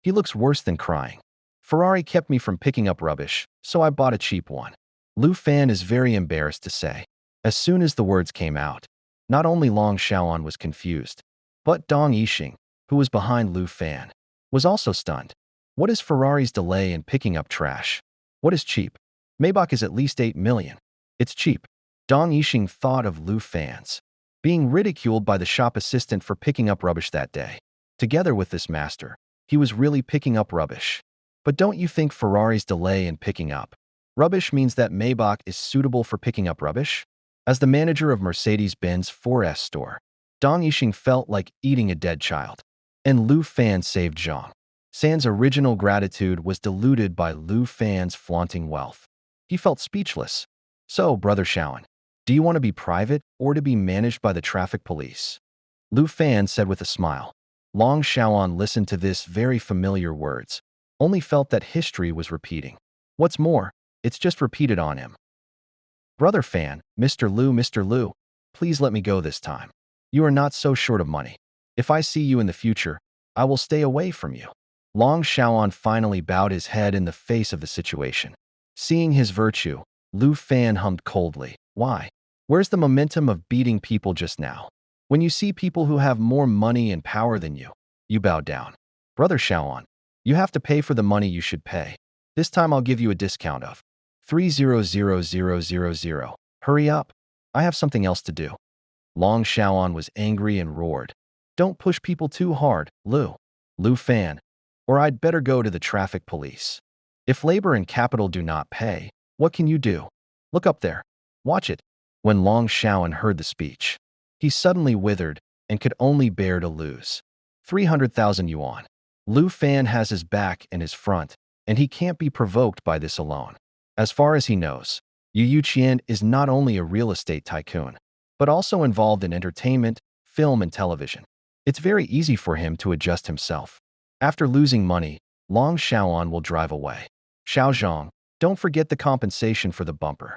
He looks worse than crying. Ferrari kept me from picking up rubbish, so I bought a cheap one. Lu Fan is very embarrassed to say. As soon as the words came out, not only Long Xiaoan was confused, but Dong Yixing, who was behind Lu Fan, was also stunned. What is Ferrari's delay in picking up trash? What is cheap? Maybach is at least 8 million. It's cheap. Dong Yixing thought of Lu Fan's being ridiculed by the shop assistant for picking up rubbish that day. Together with this master, he was really picking up rubbish. But don't you think Ferrari's delay in picking up rubbish means that Maybach is suitable for picking up rubbish? As the manager of Mercedes-Benz 4S store, Dong Yixing felt like eating a dead child. And Lu Fan saved Zhang San's original gratitude was diluted by Lu Fan's flaunting wealth. He felt speechless. So, Brother Xiaoan, do you want to be private or to be managed by the traffic police? Lu Fan said with a smile. Long Xiaoan listened to this very familiar words, only felt that history was repeating. What's more, it's just repeated on him. Brother Fan, Mr. Lu, please let me go this time. You are not so short of money. If I see you in the future, I will stay away from you. Long Xiaoan finally bowed his head in the face of the situation. Seeing his virtue, Lu Fan hummed coldly. Why? Where's the momentum of beating people just now? When you see people who have more money and power than you, you bow down. Brother Xiaoan, you have to pay for the money you should pay. This time I'll give you a discount of 300,000. Hurry up. I have something else to do. Long Xiaoan was angry and roared. Don't push people too hard, Lu Fan, or I'd better go to the traffic police. If labor and capital do not pay, what can you do? Look up there. Watch it. When Long Xiaoan heard the speech, he suddenly withered and could only bear to lose 300,000 yuan. Lu Fan has his back and his front, and he can't be provoked by this alone. As far as he knows, Yu Qian is not only a real estate tycoon, but also involved in entertainment, film, and television. It's very easy for him to adjust himself. After losing money, Long Xiaoan will drive away. Xiaozhong, don't forget the compensation for the bumper.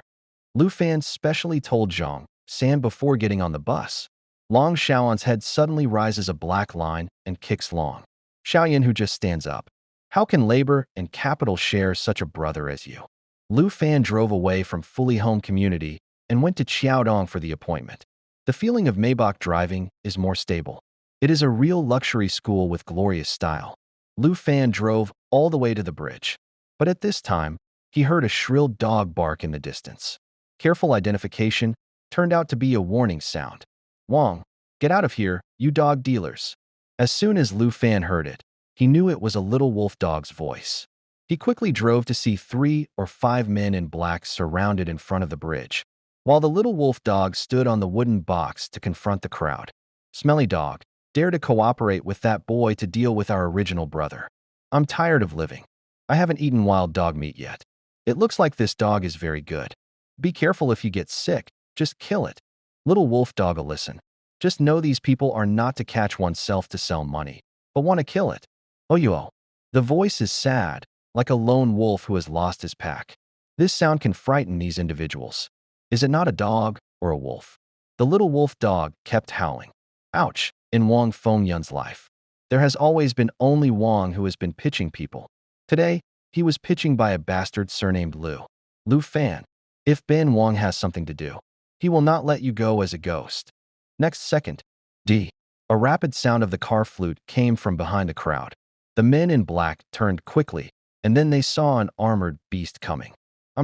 Lu Fan specially told Zhang San before getting on the bus. Long Xiaoan's head suddenly rises a black line and kicks Long Xiaoyan, who just stands up. How can labor and capital share such a brother as you? Lu Fan drove away from fully home community and went to Qiaodong for the appointment. The feeling of Maybach driving is more stable. It is a real luxury school with glorious style. Lu Fan drove all the way to the bridge. But at this time, he heard a shrill dog bark in the distance. Careful identification turned out to be a warning sound. Wang, get out of here, you dog dealers. As soon as Lu Fan heard it, he knew it was a little wolf dog's voice. He quickly drove to see 3 or 5 men in black surrounded in front of the bridge, while the little wolf dog stood on the wooden box to confront the crowd. Smelly dog, dare to cooperate with that boy to deal with our original brother. I'm tired of living. I haven't eaten wild dog meat yet. It looks like this dog is very good. Be careful if you get sick, just kill it. Little wolf dog, listen. Just know these people are not to catch oneself to sell money, but want to kill it. Oh. The voice is sad, like a lone wolf who has lost his pack. This sound can frighten these individuals. Is it not a dog or a wolf? The little wolf dog kept howling. Ouch, in Wang Fengyun's life. There has always been only Wang who has been pitching people. Today, he was pitching by a bastard surnamed Lu. Lu Fan. If Ben Wang has something to do, he will not let you go as a ghost. Next second, D. A rapid sound of the car flute came from behind the crowd. The men in black turned quickly, and then they saw an armored beast coming.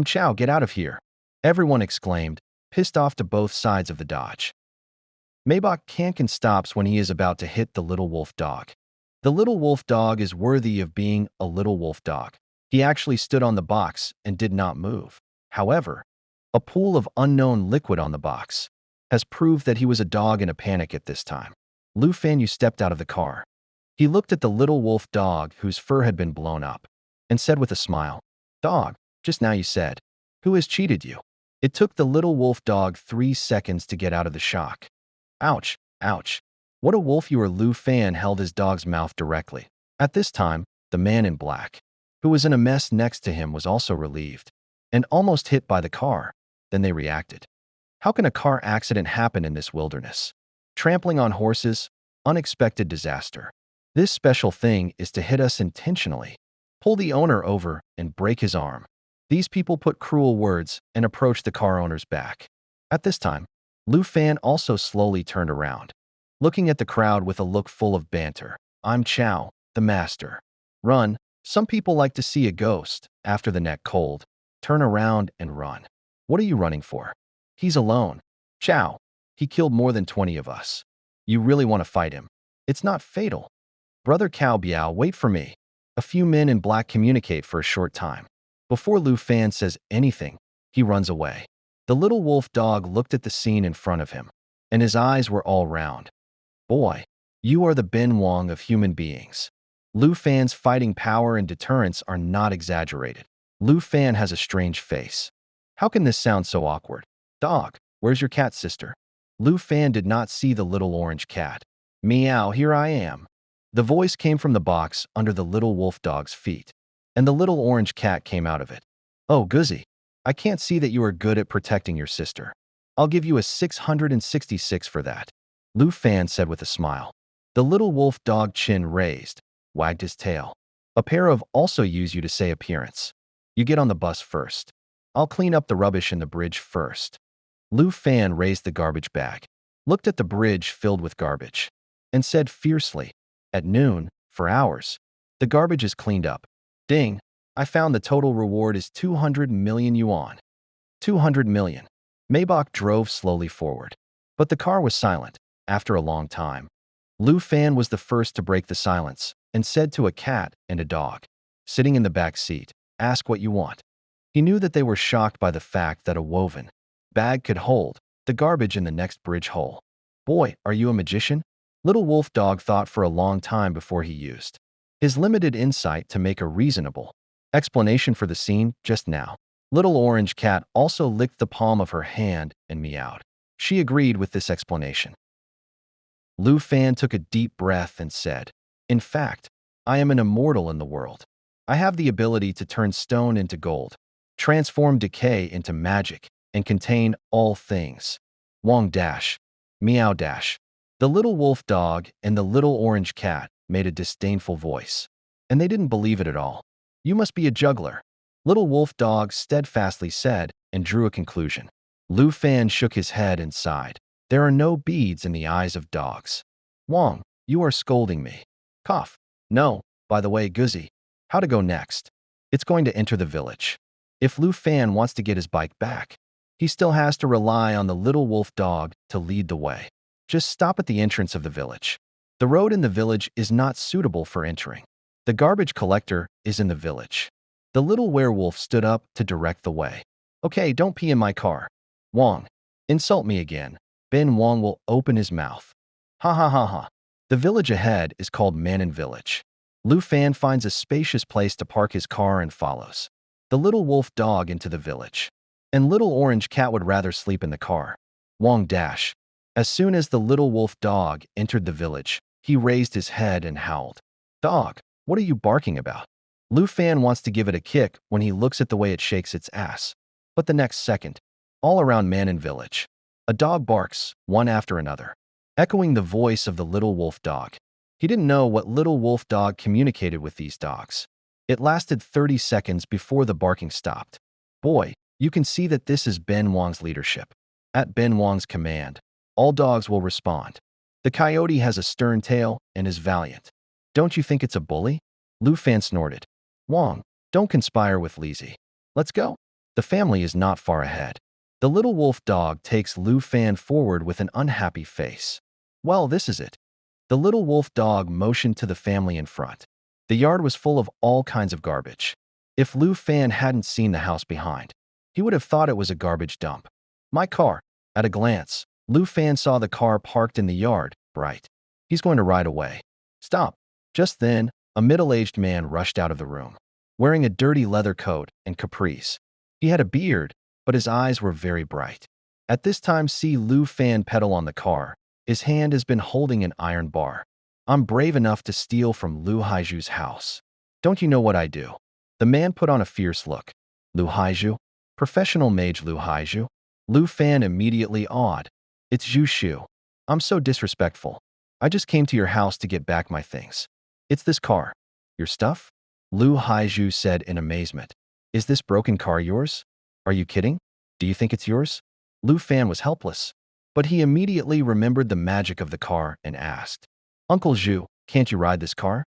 Chow, get out of here!" Everyone exclaimed, pissed off to both sides of the dodge. Maybach Kankan stops when he is about to hit the little wolf dog. The little wolf dog is worthy of being a little wolf dog. He actually stood on the box and did not move. However, a pool of unknown liquid on the box has proved that he was a dog in a panic at this time. Lu Fanyu stepped out of the car. He looked at the little wolf dog whose fur had been blown up and said with a smile, "Dog, just now you said, who has cheated you?" It took the little wolf dog 3 seconds to get out of the shock. Ouch, ouch. What a wolf you are. Lu Fan held his dog's mouth directly. At this time, the man in black, who was in a mess next to him, was also relieved and almost hit by the car. Then they reacted. How can a car accident happen in this wilderness? Trampling on horses, unexpected disaster. This special thing is to hit us intentionally, pull the owner over, and break his arm. These people put cruel words and approached the car owner's back. At this time, Lu Fan also slowly turned around, looking at the crowd with a look full of banter. "I'm Chow, the master. Run. Some people like to see a ghost after the neck cold. Turn around and run." "What are you running for?" "He's alone. Chow. He killed more than 20 of us. You really want to fight him? It's not fatal." "Brother Cao Biao, wait for me." A few men in black communicate for a short time. Before Lu Fan says anything, he runs away. The little wolf dog looked at the scene in front of him, and his eyes were all round. "Boy, you are the Ben Wang of human beings." Lu Fan's fighting power and deterrence are not exaggerated. Lu Fan has a strange face. How can this sound so awkward? "Dog, where's your cat, sister?" Lu Fan did not see the little orange cat. "Meow, here I am." The voice came from the box under the little wolf dog's feet, and the little orange cat came out of it. "Oh, Guzzy, I can't see that you are good at protecting your sister. I'll give you a 666 for that," Lu Fan said with a smile. The little wolf dog, chin raised, wagged his tail. "A pair of also use you to say appearance. You get on the bus first. I'll clean up the rubbish in the bridge first." Lu Fan raised the garbage bag, looked at the bridge filled with garbage, and said fiercely, "At noon, for hours, the garbage is cleaned up. Ding, I found the total reward is 200 million yuan. 200 million. Maybach drove slowly forward, but the car was silent. After a long time, Lu Fan was the first to break the silence and said to a cat and a dog, sitting in the back seat, "Ask what you want." He knew that they were shocked by the fact that a woven bag could hold the garbage in the next bridge hole. "Boy, are you a magician?" Little Wolf Dog thought for a long time before he used his limited insight to make a reasonable explanation for the scene just now. Little Orange Cat also licked the palm of her hand and meowed. She agreed with this explanation. Lu Fan took a deep breath and said, "In fact, I am an immortal in the world. I have the ability to turn stone into gold, transform decay into magic, and contain all things." Wong dash, meow dash. The little wolf dog and the little orange cat made a disdainful voice, and they didn't believe it at all. "You must be a juggler," Little Wolf Dog steadfastly said, and drew a conclusion. Lu Fan shook his head and sighed. "There are no beads in the eyes of dogs." "Wong, you are scolding me." Cough. "No, by the way, Guzzy, how to go next?" "It's going to enter the village. If Lu Fan wants to get his bike back, he still has to rely on the little wolf dog to lead the way. Just stop at the entrance of the village. The road in the village is not suitable for entering. The garbage collector is in the village." The little werewolf stood up to direct the way. "Okay, don't pee in my car. Wong, insult me again. Ben Wong will open his mouth." Ha ha ha ha. The village ahead is called Manan Village. Lu Fan finds a spacious place to park his car and follows the little wolf dog into the village. And little orange cat would rather sleep in the car. Wong dash. As soon as the little wolf dog entered the village, he raised his head and howled. "Dog, what are you barking about?" Lu Fan wants to give it a kick when he looks at the way it shakes its ass. But the next second, all around Manan Village, a dog barks, one after another, echoing the voice of the little wolf dog. He didn't know what little wolf dog communicated with these dogs. It lasted 30 seconds before the barking stopped. Boy, you can see that this is Ben Wang's leadership. At Ben Wang's command, all dogs will respond. The coyote has a stern tail and is valiant. Don't you think it's a bully? Lu Fan snorted. Wang, don't conspire with Lizzie. Let's go. The family is not far ahead. The little wolf dog takes Lu Fan forward with an unhappy face. Well, this is it. The little wolf dog motioned to the family in front. The yard was full of all kinds of garbage. If Lu Fan hadn't seen the house behind, he would have thought it was a garbage dump. My car. At a glance, Lu Fan saw the car parked in the yard, bright. He's going to ride away. Stop. Just then, a middle-aged man rushed out of the room, wearing a dirty leather coat and capris. He had a beard, but his eyes were very bright. At this time, see Lu Fan pedal on the car. His hand has been holding an iron bar. I'm brave enough to steal from Lu Haiju's house. Don't you know what I do? The man put on a fierce look. Lu Haiju? Professional mage Lu Haiju? Lu Fan immediately awed. It's Zhu Shu. I'm so disrespectful. I just came to your house to get back my things. It's this car. Your stuff? Lu Haiju said in amazement. Is this broken car yours? Are you kidding? Do you think it's yours? Lu Fan was helpless, but he immediately remembered the magic of the car and asked, Uncle Zhu, can't you ride this car?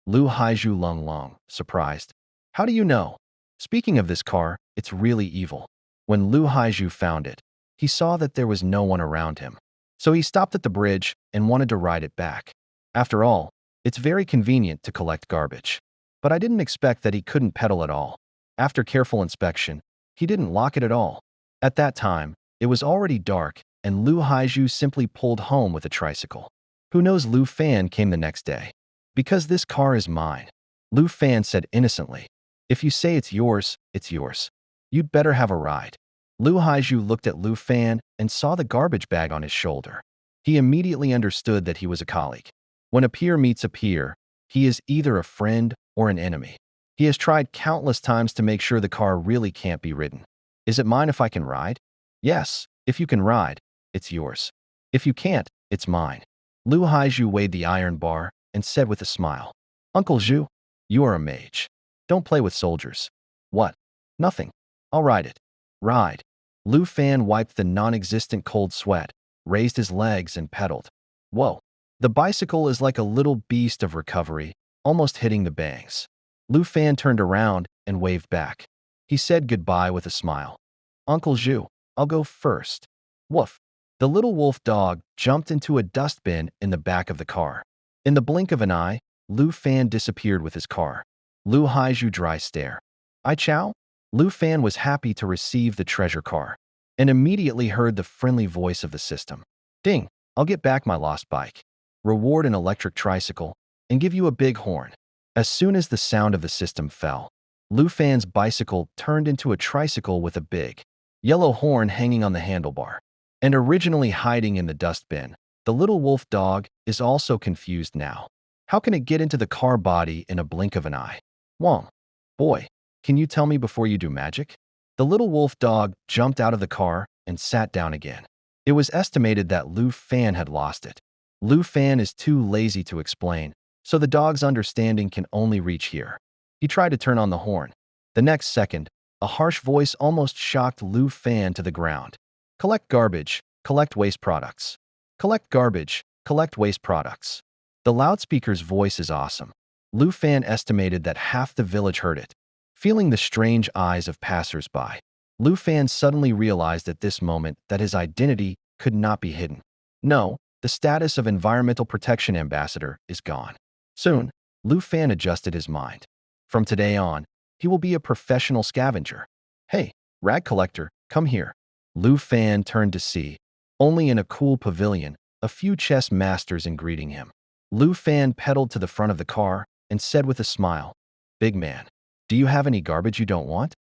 Lu Haiju Long, surprised. How do you know? Speaking of this car, it's really evil. When Lu Haiju found it, he saw that there was no one around him. So he stopped at the bridge and wanted to ride it back. After all, it's very convenient to collect garbage. But I didn't expect that he couldn't pedal at all. After careful inspection, he didn't lock it at all. At that time, it was already dark, and Lu Haiju simply pulled home with a tricycle. Who knows, Lu Fan came the next day. Because this car is mine, Lu Fan said innocently. If you say it's yours, it's yours. You'd better have a ride. Lu Haiju looked at Lu Fan and saw the garbage bag on his shoulder. He immediately understood that he was a colleague. When a peer meets a peer, he is either a friend or an enemy. He has tried countless times to make sure the car really can't be ridden. Is it mine if I can ride? Yes, if you can ride, it's yours. If you can't, it's mine. Lu Haiju weighed the iron bar and said with a smile, Uncle Zhu, you are a mage. Don't play with soldiers. What? Nothing. I'll ride it. Ride. Lu Fan wiped the non-existent cold sweat, raised his legs and pedaled. Whoa. The bicycle is like a little beast of recovery, almost hitting the bangs. Lu Fan turned around and waved back. He said goodbye with a smile. Uncle Zhu, I'll go first. Woof. The little wolf dog jumped into a dustbin in the back of the car. In the blink of an eye, Lu Fan disappeared with his car. Lu Haiju dry stare. I chow? Lu Fan was happy to receive the treasure car and immediately heard the friendly voice of the system. Ding, I'll get back my lost bike. Reward an electric tricycle and give you a big horn. As soon as the sound of the system fell, Lu Fan's bicycle turned into a tricycle with a big, yellow horn hanging on the handlebar. And originally hiding in the dustbin, the little wolf dog is also confused now. How can it get into the car body in a blink of an eye? Wang, boy, can you tell me before you do magic? The little wolf dog jumped out of the car and sat down again. It was estimated that Lu Fan had lost it. Lu Fan is too lazy to explain, so the dog's understanding can only reach here. He tried to turn on the horn. The next second, a harsh voice almost shocked Lu Fan to the ground. Collect garbage, collect waste products. Collect garbage, collect waste products. The loudspeaker's voice is awesome. Lu Fan estimated that half the village heard it. Feeling the strange eyes of passers-by, Lu Fan suddenly realized at this moment that his identity could not be hidden. No, the status of Environmental Protection Ambassador is gone. Soon, Lu Fan adjusted his mind. From today on, he will be a professional scavenger. Hey, rag collector, come here. Lu Fan turned to see, only in a cool pavilion, a few chess masters in greeting him. Lu Fan pedaled to the front of the car and said with a smile, Big man, do you have any garbage you don't want?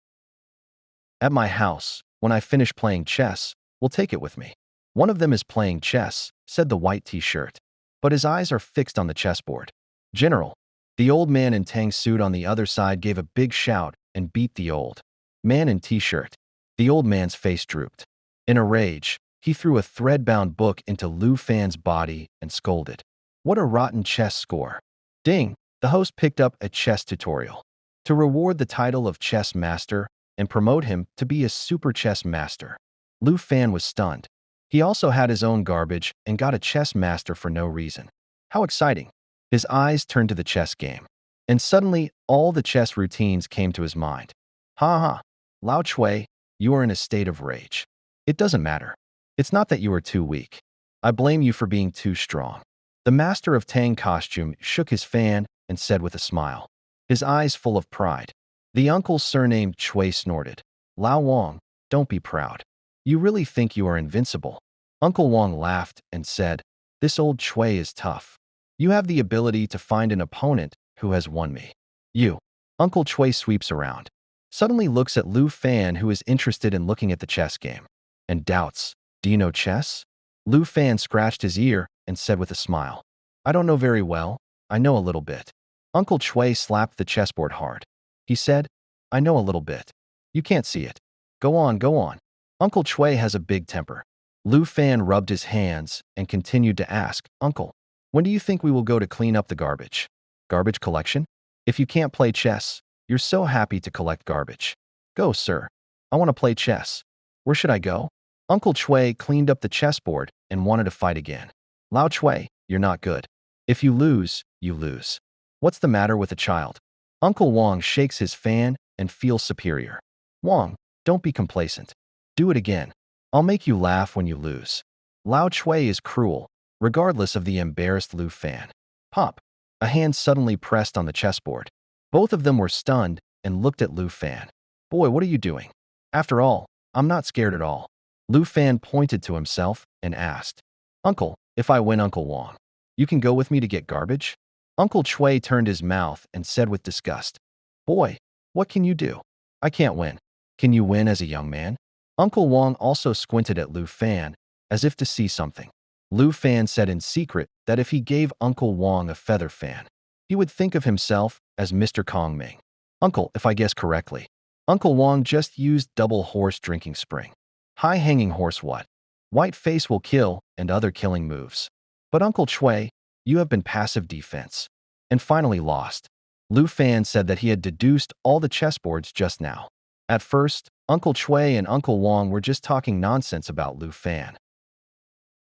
At my house, when I finish playing chess, we'll take it with me. One of them is playing chess, said the white t-shirt, but his eyes are fixed on the chessboard. General, the old man in Tang's suit on the other side gave a big shout and beat the old man in t-shirt. The old man's face drooped. In a rage, he threw a thread-bound book into Lu Fan's body and scolded. What a rotten chess score. Ding! The host picked up a chess tutorial. To reward the title of chess master and promote him to be a super chess master. Lu Fan was stunned. He also had his own garbage and got a chess master for no reason. How exciting. His eyes turned to the chess game. And suddenly, all the chess routines came to his mind. Ha ha. Lao Chui, you are in a state of rage. It doesn't matter. It's not that you are too weak. I blame you for being too strong. The master of Tang costume shook his fan and said with a smile, his eyes full of pride. The uncle surnamed Chui snorted. Lao Wang, don't be proud. You really think you are invincible? Uncle Wang laughed and said, this old Chui is tough. You have the ability to find an opponent who has won me. You. Uncle Chui sweeps around. Suddenly looks at Lu Fan, who is interested in looking at the chess game, and doubts, do you know chess? Lu Fan scratched his ear and said with a smile, I don't know very well, I know a little bit. Uncle Chui slapped the chessboard hard. He said, I know a little bit. You can't see it. Go on, go on. Uncle Chui has a big temper. Lu Fan rubbed his hands and continued to ask, Uncle, when do you think we will go to clean up the garbage? Garbage collection? If you can't play chess, you're so happy to collect garbage. Go, sir. I want to play chess. Where should I go? Uncle Chui cleaned up the chessboard and wanted to fight again. Lao Chui, you're not good. If you lose, you lose. What's the matter with a child? Uncle Wang shakes his fan and feels superior. Wang, don't be complacent. Do it again. I'll make you laugh when you lose. Lao Chui is cruel, regardless of the embarrassed Lu Fan. Pop. A hand suddenly pressed on the chessboard. Both of them were stunned and looked at Lu Fan. Boy, what are you doing? After all, I'm not scared at all. Lu Fan pointed to himself and asked, Uncle, if I win, Uncle Wang, you can go with me to get garbage? Uncle Chui turned his mouth and said with disgust, Boy, what can you do? I can't win. Can you win as a young man? Uncle Wang also squinted at Lu Fan, as if to see something. Lu Fan said in secret that if he gave Uncle Wang a feather fan, he would think of himself as Mr. Kong Ming. Uncle, if I guess correctly, Uncle Wang just used double horse drinking spring. High hanging horse what? White face will kill and other killing moves. But Uncle Chui, you have been passive defense. And finally lost. Lu Fan said that he had deduced all the chessboards just now. At first, Uncle Chui and Uncle Wang were just talking nonsense about Lu Fan.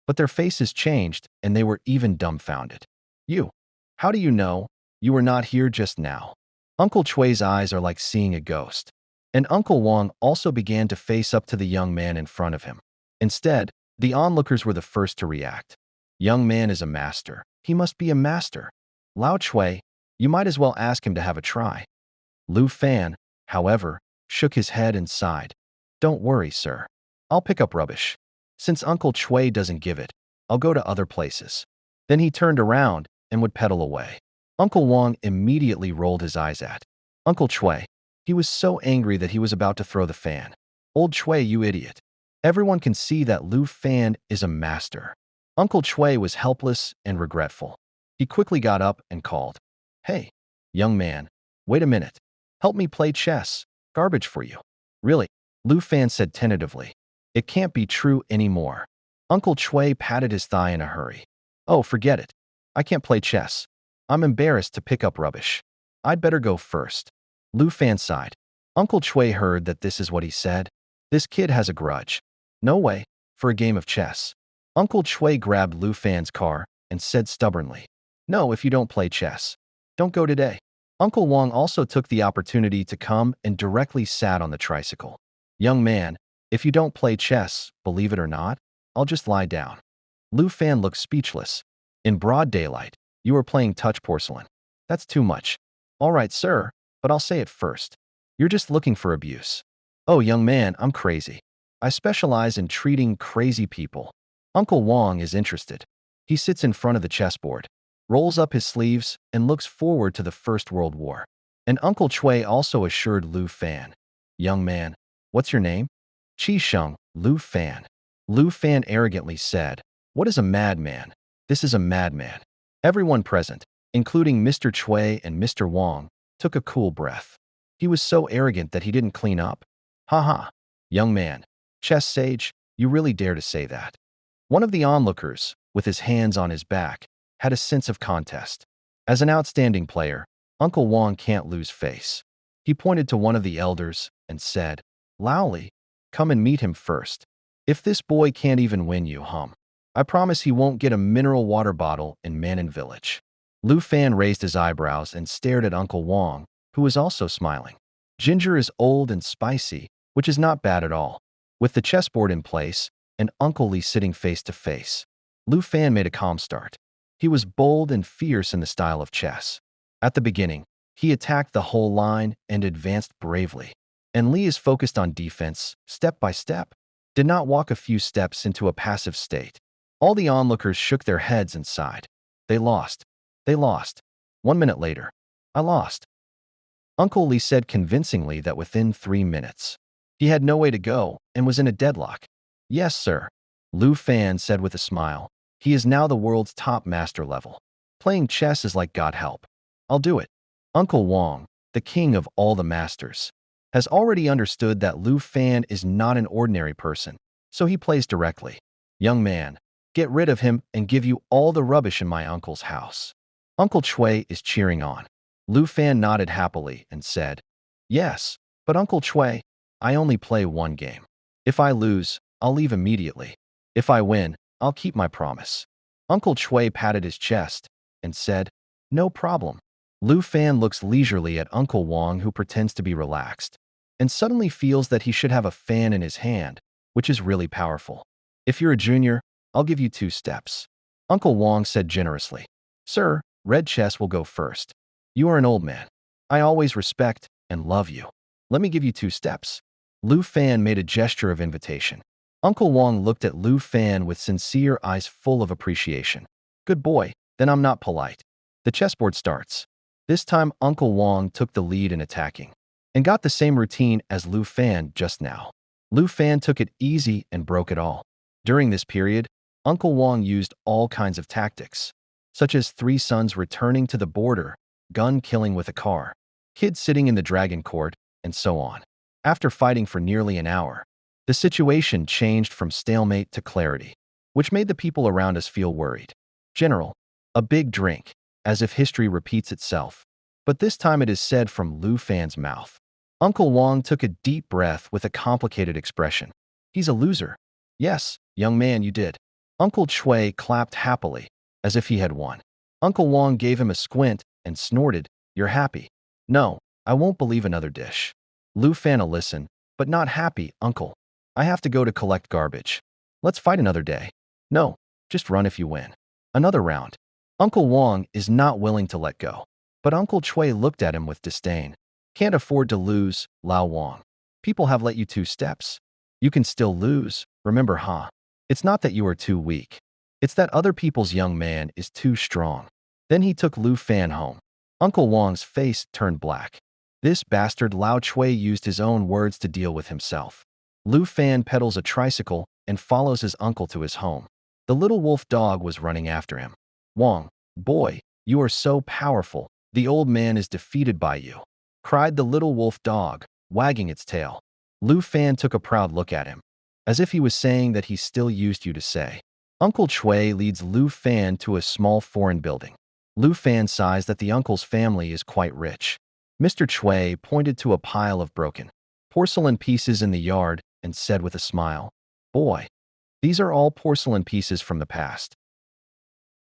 But their faces changed and they were even dumbfounded. You. How do you know? You were not here just now. Uncle Chui's eyes are like seeing a ghost. And Uncle Wang also began to face up to the young man in front of him. Instead, the onlookers were the first to react. Young man is a master. He must be a master. Lao Chui, you might as well ask him to have a try. Lu Fan, however, shook his head and sighed. Don't worry, sir. I'll pick up rubbish. Since Uncle Chui doesn't give it, I'll go to other places. Then he turned around and would pedal away. Uncle Wang immediately rolled his eyes at Uncle Chui. He was so angry that he was about to throw the fan. Old Chui, you idiot. Everyone can see that Lu Fan is a master. Uncle Chui was helpless and regretful. He quickly got up and called, Hey, young man, wait a minute. Help me play chess. Garbage for you. Really? Lu Fan said tentatively. It can't be true anymore. Uncle Chui patted his thigh in a hurry. Oh, forget it. I can't play chess. I'm embarrassed to pick up rubbish. I'd better go first. Lu Fan sighed. Uncle Chui heard that this is what he said. This kid has a grudge. No way, for a game of chess. Uncle Chui grabbed Lu Fan's car and said stubbornly, No, if you don't play chess. Don't go today. Uncle Wang also took the opportunity to come and directly sat on the tricycle. Young man, if you don't play chess, believe it or not, I'll just lie down. Lu Fan looked speechless. In broad daylight, you are playing touch porcelain. That's too much. All right, sir, but I'll say it first. You're just looking for abuse. Oh, young man, I'm crazy. I specialize in treating crazy people. Uncle Wang is interested. He sits in front of the chessboard, rolls up his sleeves, and looks forward to the First World War. And Uncle Chui also assured Lu Fan, Young man, what's your name? Chi Sheng, Lu Fan. Lu Fan arrogantly said, What is a madman? This is a madman. Everyone present, including Mr. Chui and Mr. Wang, took a cool breath. He was so arrogant that he didn't clean up. Ha ha. Young man, chess sage, you really dare to say that. One of the onlookers, with his hands on his back, had a sense of contest. As an outstanding player, Uncle Wong can't lose face. He pointed to one of the elders and said, "Laoli, come and meet him first. If this boy can't even win you, I promise he won't get a mineral water bottle in Manin Village." Lu Fan raised his eyebrows and stared at Uncle Wong, who was also smiling. Ginger is old and spicy, which is not bad at all. With the chessboard in place and Uncle Lee sitting face to face, Lu Fan made a calm start. He was bold and fierce in the style of chess. At the beginning, he attacked the whole line and advanced bravely. And Lee is focused on defense, step by step, did not walk a few steps into a passive state. All the onlookers shook their heads and sighed. They lost. They lost. 1 minute later, I lost. Uncle Lee said convincingly that within 3 minutes, he had no way to go and was in a deadlock. Yes, sir, Lu Fan said with a smile. He is now the world's top master level. Playing chess is like God help. I'll do it. Uncle Wong, the king of all the masters, has already understood that Lu Fan is not an ordinary person, so he plays directly. Young man, get rid of him and give you all the rubbish in my uncle's house. Uncle Chui is cheering on. Lu Fan nodded happily and said, Yes, but Uncle Chui, I only play one game. If I lose, I'll leave immediately. If I win, I'll keep my promise. Uncle Chui patted his chest and said, No problem. Lu Fan looks leisurely at Uncle Wong, who pretends to be relaxed, and suddenly feels that he should have a fan in his hand, which is really powerful. If you're a junior, I'll give you 2 steps. Uncle Wong said generously. Sir, red chess will go first. You are an old man. I always respect and love you. Let me give you 2 steps. Lu Fan made a gesture of invitation. Uncle Wong looked at Lu Fan with sincere eyes full of appreciation. Good boy, then I'm not polite. The chessboard starts. This time Uncle Wong took the lead in attacking, and got the same routine as Lu Fan just now. Lu Fan took it easy and broke it all. During this period, Uncle Wong used all kinds of tactics, such as 3 sons returning to the border, gun killing with a car, kids sitting in the dragon court, and so on. After fighting for nearly an hour, the situation changed from stalemate to clarity, which made the people around us feel worried. General, a big drink, as if history repeats itself. But this time it is said from Lu Fan's mouth. Uncle Wong took a deep breath with a complicated expression. He's a loser. Yes, young man, you did. Uncle Chui clapped happily, as if he had won. Uncle Wong gave him a squint and snorted, You're happy. No, I won't believe another dish. Lu Fan listened, but not happy, Uncle. I have to go to collect garbage. Let's fight another day. No, just run if you win. Another round. Uncle Wong is not willing to let go. But Uncle Chui looked at him with disdain. Can't afford to lose, Lao Wong. People have let you 2 steps. You can still lose, remember, huh? It's not that you are too weak. It's that other people's young man is too strong. Then he took Lu Fan home. Uncle Wong's face turned black. This bastard Lao Chui used his own words to deal with himself. Lu Fan pedals a tricycle and follows his uncle to his home. The little wolf dog was running after him. Wong, boy, you are so powerful. The old man is defeated by you, cried the little wolf dog, wagging its tail. Lu Fan took a proud look at him, as if he was saying that he still used you to say. Uncle Chui leads Lu Fan to a small foreign building. Lu Fan sighs that the uncle's family is quite rich. Mr. Chui pointed to a pile of broken porcelain pieces in the yard and said with a smile, Boy, these are all porcelain pieces from the past.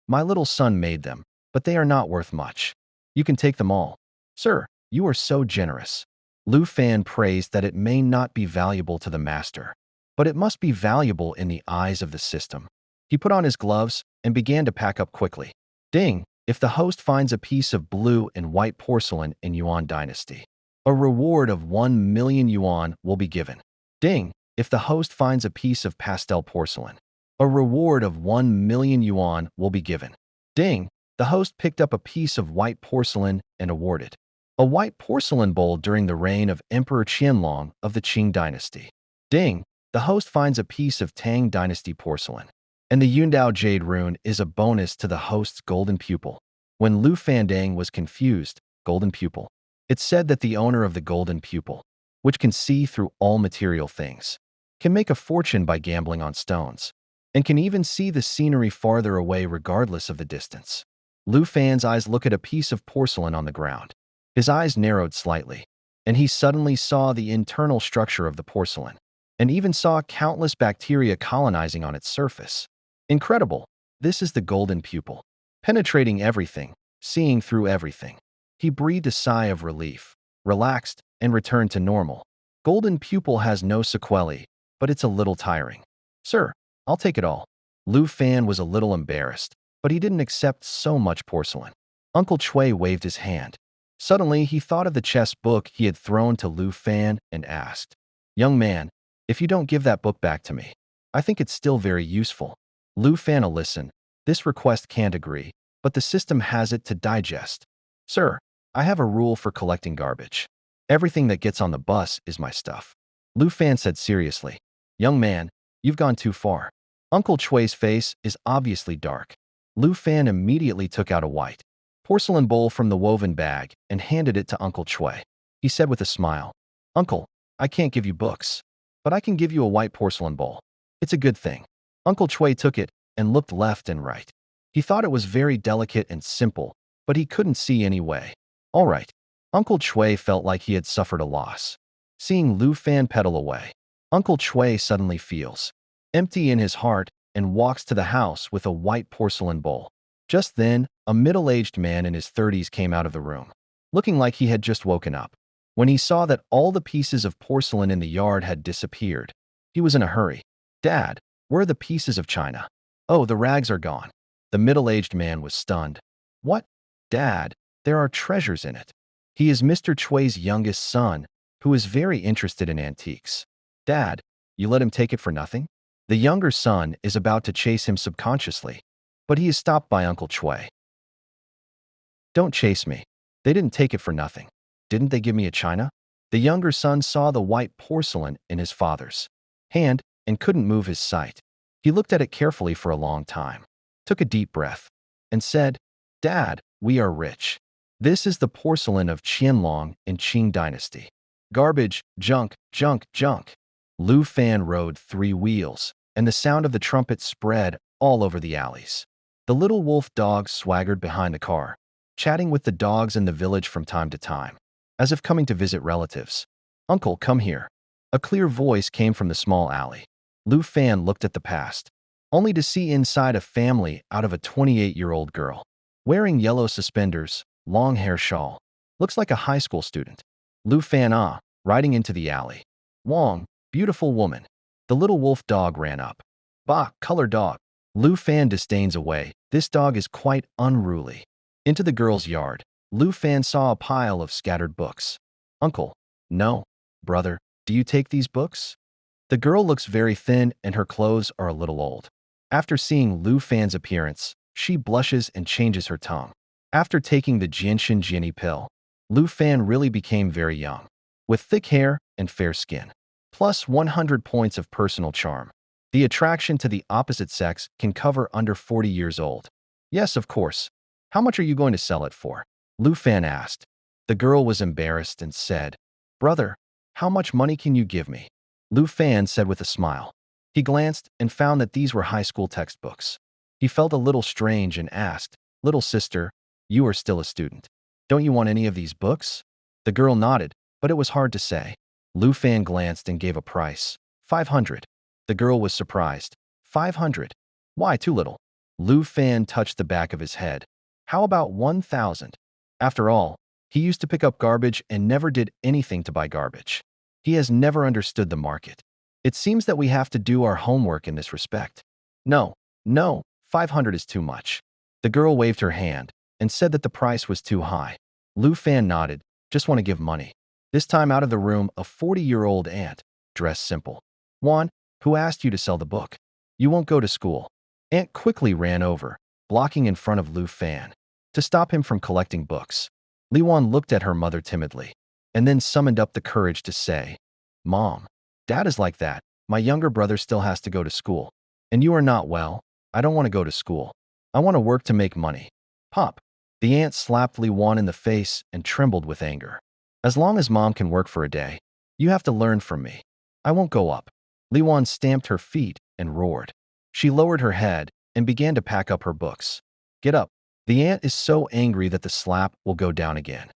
My little son made them, but they are not worth much. You can take them all. Sir, you are so generous. Lu Fan praised that it may not be valuable to the master, but it must be valuable in the eyes of the system. He put on his gloves and began to pack up quickly. Ding, if the host finds a piece of blue and white porcelain in Yuan Dynasty, a reward of 1 million yuan will be given. Ding, if the host finds a piece of pastel porcelain, a reward of 1 million yuan will be given. Ding, the host picked up a piece of white porcelain and awarded a white porcelain bowl during the reign of Emperor Qianlong of the Qing Dynasty. Ding, the host finds a piece of Tang Dynasty porcelain, and the Yundao Jade Rune is a bonus to the host's golden pupil. When Lu Fandang was confused, golden pupil, it said that the owner of the golden pupil, which can see through all material things, can make a fortune by gambling on stones. and can even see the scenery farther away regardless of the distance. Lu Fan's eyes look at a piece of porcelain on the ground. His eyes narrowed slightly, and he suddenly saw the internal structure of the porcelain, and even saw countless bacteria colonizing on its surface. Incredible! This is the golden pupil, penetrating everything, seeing through everything. He breathed a sigh of relief, relaxed, and returned to normal. Golden pupil has no sequelae, but it's a little tiring. Sir, I'll take it all. Lu Fan was a little embarrassed, but he didn't accept so much porcelain. Uncle Chui waved his hand. Suddenly, he thought of the chess book he had thrown to Lu Fan and asked, "Young man, if you don't give that book back to me, I think it's still very useful." Lu Fan listened. This request can't agree, but the system has it to digest. Sir, I have a rule for collecting garbage. Everything that gets on the bus is my stuff. Lu Fan said seriously. Young man, you've gone too far. Uncle Chui's face is obviously dark. Lu Fan immediately took out a white porcelain bowl from the woven bag and handed it to Uncle Chui. He said with a smile, Uncle, I can't give you books, but I can give you a white porcelain bowl. It's a good thing. Uncle Chui took it and looked left and right. He thought it was very delicate and simple, but he couldn't see any way. All right. Uncle Chui felt like he had suffered a loss. Seeing Lu Fan pedal away, Uncle Chui suddenly feels empty in his heart and walks to the house with a white porcelain bowl. Just then, a middle-aged man in his 30s came out of the room, looking like he had just woken up. When he saw that all the pieces of porcelain in the yard had disappeared, he was in a hurry. Dad, where are the pieces of china? Oh, the rags are gone. The middle-aged man was stunned. What? Dad, there are treasures in it. He is Mr. Chui's youngest son, who is very interested in antiques. Dad, you let him take it for nothing? The younger son is about to chase him subconsciously, but he is stopped by Uncle Chui. Don't chase me. They didn't take it for nothing. Didn't they give me a china? The younger son saw the white porcelain in his father's hand and couldn't move his sight. He looked at it carefully for a long time, took a deep breath, and said, Dad, we are rich. This is the porcelain of Qianlong in Qing Dynasty. Garbage, junk, junk, junk. Lu Fan rode 3 wheels, and the sound of the trumpet spread all over the alleys. The little wolf dog swaggered behind the car, chatting with the dogs in the village from time to time, as if coming to visit relatives. Uncle, come here. A clear voice came from the small alley. Lu Fan looked at the past, only to see inside a family out of a 28-year-old girl, wearing yellow suspenders, long hair shawl. Looks like a high school student. Lu Fan riding into the alley. Wong, beautiful woman. The little wolf dog ran up. Bah, color dog. Lu Fan disdains away. This dog is quite unruly. Into the girl's yard, Lu Fan saw a pile of scattered books. Uncle, no. Brother, do you take these books? The girl looks very thin and her clothes are a little old. After seeing Lu Fan's appearance, she blushes and changes her tongue. After taking the Jinshin Jinni pill, Lu Fan really became very young, with thick hair and fair skin, plus 100 points of personal charm. The attraction to the opposite sex can cover under 40 years old. Yes, of course. How much are you going to sell it for? Lu Fan asked. The girl was embarrassed and said, Brother, how much money can you give me? Lu Fan said with a smile. He glanced and found that these were high school textbooks. He felt a little strange and asked, Little sister, you are still a student. Don't you want any of these books? The girl nodded, but it was hard to say. Lu Fan glanced and gave a price. 500. The girl was surprised. 500. Why too little? Lu Fan touched the back of his head. How about 1,000? After all, he used to pick up garbage and never did anything to buy garbage. He has never understood the market. It seems that we have to do our homework in this respect. No, 500 is too much. The girl waved her hand and said that the price was too high. Lu Fan nodded, just want to give money. This time out of the room, a 40-year-old aunt, dressed simple. Juan, who asked you to sell the book? You won't go to school. Aunt quickly ran over, blocking in front of Lu Fan, to stop him from collecting books. Li Wan looked at her mother timidly, and then summoned up the courage to say, Mom, Dad is like that. My younger brother still has to go to school. And you are not well. I don't want to go to school. I want to work to make money. Pop. The aunt slapped Li Wan in the face and trembled with anger. As long as Mom can work for a day, you have to learn from me. I won't go up. Li Wan stamped her feet and roared. She lowered her head and began to pack up her books. Get up. The aunt is so angry that the slap will go down again.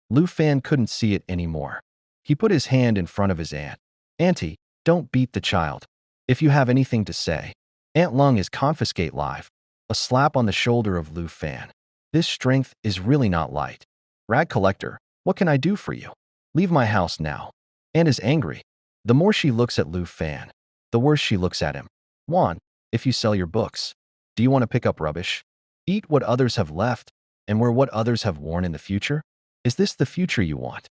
Lu Fan couldn't see it anymore. He put his hand in front of his aunt. Auntie, don't beat the child. If you have anything to say. Aunt Lung is confiscate live. A slap on the shoulder of Lu Fan. This strength is really not light. Rag collector, what can I do for you? Leave my house now. Aunt is angry. The more she looks at Lu Fan, the worse she looks at him. Juan, if you sell your books, do you want to pick up rubbish? Eat what others have left and wear what others have worn in the future? Is this the future you want?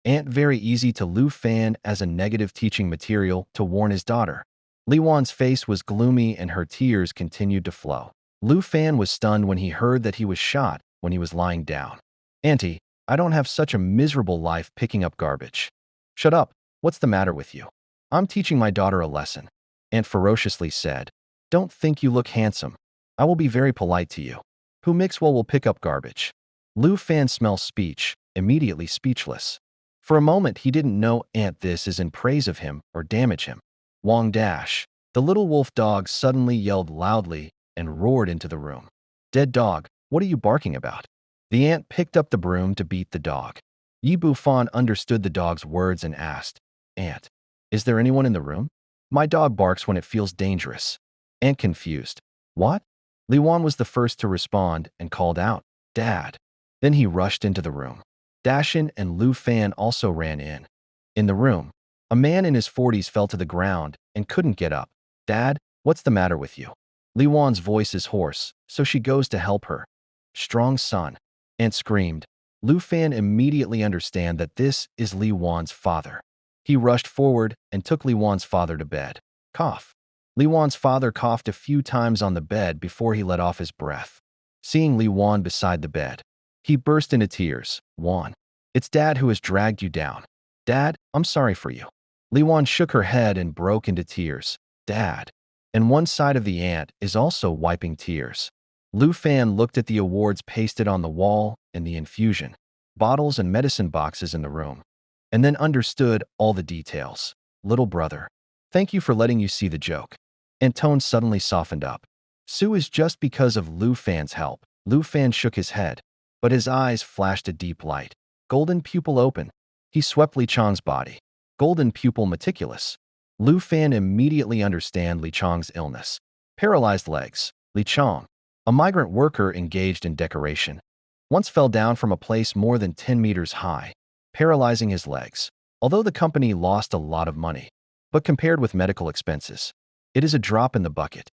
Aunt very easy to Lu Fan as a negative teaching material to warn his daughter. Li Wan's face was gloomy and her tears continued to flow. Lu Fan was stunned when he heard that he was shot when he was lying down. Auntie, I don't have such a miserable life picking up garbage. Shut up. What's the matter with you? I'm teaching my daughter a lesson. Aunt ferociously said, don't think you look handsome. I will be very polite to you. Who Mixwell will pick up garbage? Lu Fan smells speech, immediately speechless. For a moment he didn't know Aunt this is in praise of him or damage him. Wang Dash, the little wolf dog suddenly yelled loudly and roared into the room. Dead dog, what are you barking about? The aunt picked up the broom to beat the dog. Yi Bufan understood the dog's words and asked, Aunt, is there anyone in the room? My dog barks when it feels dangerous. Aunt confused. What? Li Wan was the first to respond and called out, Dad. Then he rushed into the room. Dashin and Lu Fan also ran in. In the room, a man in his 40s fell to the ground and couldn't get up. Dad, what's the matter with you? Li Wan's voice is hoarse, so she goes to help her. Strong son. Aunt screamed. Lu Fan immediately understand that this is Li Wan's father. He rushed forward and took Li Wan's father to bed. Cough. Li Wan's father coughed a few times on the bed before he let off his breath. Seeing Li Wan beside the bed, he burst into tears. Wan, it's Dad who has dragged you down. Dad, I'm sorry for you. Li Wan shook her head and broke into tears. Dad. And one side of the aunt is also wiping tears. Lu Fan looked at the awards pasted on the wall and the infusion, bottles and medicine boxes in the room, and then understood all the details. Little brother, thank you for letting you see the joke. And tone suddenly softened up. Sue is just because of Lu Fan's help. Lu Fan shook his head, but his eyes flashed a deep light. Golden pupil open. He swept Li Chang's body. Golden pupil meticulous. Lu Fan immediately understand Li Chang's illness. Paralyzed legs. Li Chang, a migrant worker engaged in decoration, once fell down from a place more than 10 meters high, paralyzing his legs. Although the company lost a lot of money, but compared with medical expenses, it is a drop in the bucket.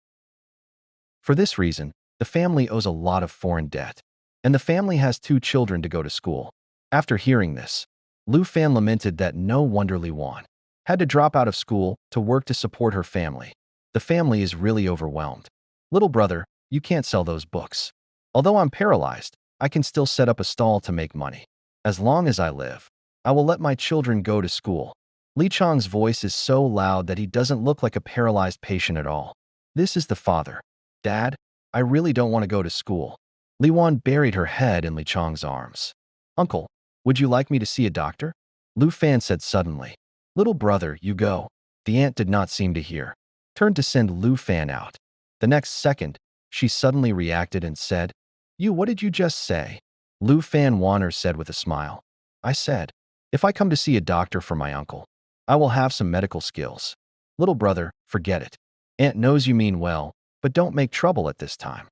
For this reason, the family owes a lot of foreign debt, and the family has 2 children to go to school. After hearing this, Lu Fan lamented that no wonder Li Wan had to drop out of school to work to support her family. The family is really overwhelmed. Little brother, you can't sell those books. Although I'm paralyzed, I can still set up a stall to make money. As long as I live, I will let my children go to school. Li Chang's voice is so loud that he doesn't look like a paralyzed patient at all. This is the father. Dad, I really don't want to go to school. Li Wan buried her head in Li Chang's arms. Uncle, would you like me to see a doctor? Lu Fan said suddenly. Little brother, you go. The aunt did not seem to hear. Turned to send Lu Fan out. The next second, she suddenly reacted and said, You, what did you just say? Lu Fan Wanner said with a smile. I said, if I come to see a doctor for my uncle, I will have some medical skills. Little brother, forget it. Aunt knows you mean well, but don't make trouble at this time.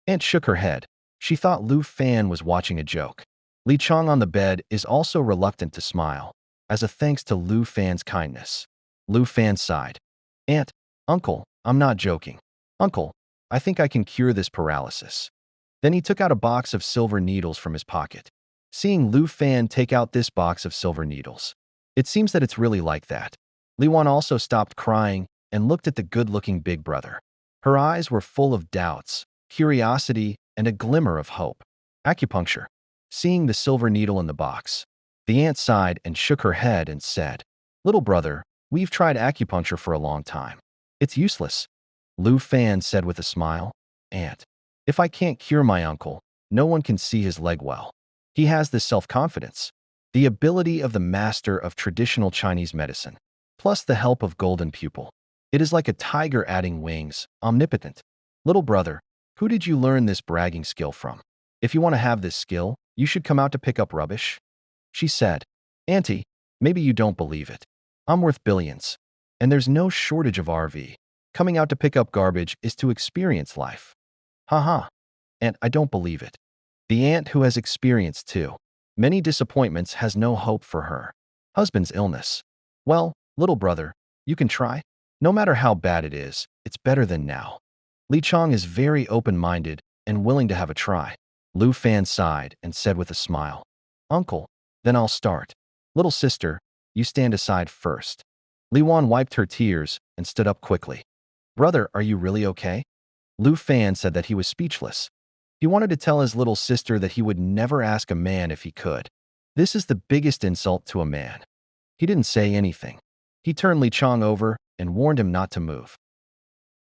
Aunt shook her head. She thought Lu Fan was watching a joke. Li Chang on the bed is also reluctant to smile, as a thanks to Lu Fan's kindness. Lu Fan sighed. Aunt, uncle, I'm not joking. Uncle, I think I can cure this paralysis. Then he took out a box of silver needles from his pocket. Seeing Lu Fan take out this box of silver needles, it seems that it's really like that. Li Wan also stopped crying and looked at the good-looking big brother. Her eyes were full of doubts, curiosity, and a glimmer of hope. Acupuncture. Seeing the silver needle in the box, the aunt sighed and shook her head and said, Little brother, we've tried acupuncture for a long time. It's useless. Lu Fan said with a smile, Aunt, if I can't cure my uncle, no one can see his leg well. He has the self-confidence, the ability of the master of traditional Chinese medicine, plus the help of golden pupil. It is like a tiger adding wings, omnipotent. Little brother, who did you learn this bragging skill from? If you want to have this skill, you should come out to pick up rubbish. She said, Auntie, maybe you don't believe it. I'm worth billions. And there's no shortage of RV. Coming out to pick up garbage is to experience life. Haha. Aunt, I don't believe it. The aunt who has experienced too many disappointments has no hope for her husband's illness. Well, little brother, you can try. No matter how bad it is, it's better than now. Li Chong is very open-minded and willing to have a try. Lu Fan sighed and said with a smile, Uncle, then I'll start. Little sister, you stand aside first. Li Wan wiped her tears and stood up quickly. Brother, are you really okay? Lu Fan said that he was speechless. He wanted to tell his little sister that he would never ask a man if he could. This is the biggest insult to a man. He didn't say anything. He turned Li Chong over and warned him not to move.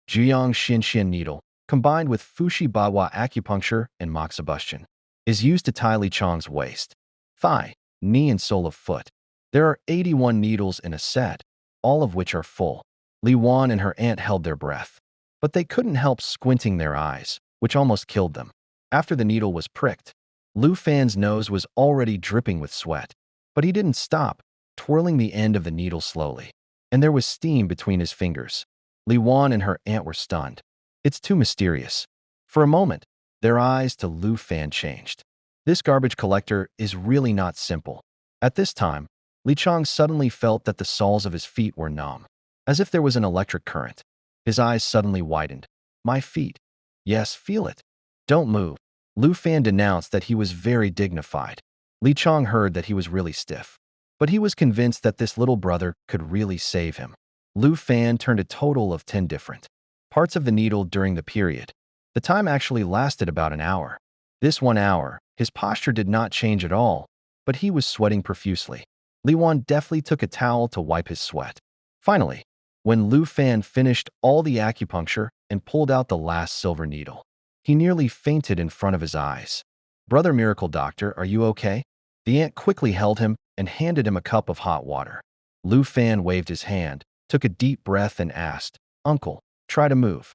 Juyong Xinshin needle, combined with Fushi Bawa acupuncture and moxibustion, is used to tie Li Chong's waist, thigh, knee, and sole of foot. There are 81 needles in a set, all of which are full. Li Wan and her aunt held their breath, but they couldn't help squinting their eyes, which almost killed them. After the needle was pricked, Lu Fan's nose was already dripping with sweat, but he didn't stop, twirling the end of the needle slowly, and there was steam between his fingers. Li Wan and her aunt were stunned. It's too mysterious. For a moment, their eyes to Lu Fan changed. This garbage collector is really not simple. At this time, Li Chong suddenly felt that the soles of his feet were numb, as if there was an electric current. His eyes suddenly widened. My feet. Yes, feel it. Don't move. Lu Fan denounced that he was very dignified. Li Chong heard that he was really stiff, but he was convinced that this little brother could really save him. Lu Fan turned a total of 10 different parts of the needle during the period. The time actually lasted about an hour. This 1 hour, his posture did not change at all, but he was sweating profusely. Li Wan deftly took a towel to wipe his sweat. Finally, when Lu Fan finished all the acupuncture and pulled out the last silver needle, he nearly fainted in front of his eyes. Brother Miracle Doctor, are you okay? The aunt quickly held him and handed him a cup of hot water. Lu Fan waved his hand, took a deep breath and asked, Uncle, try to move.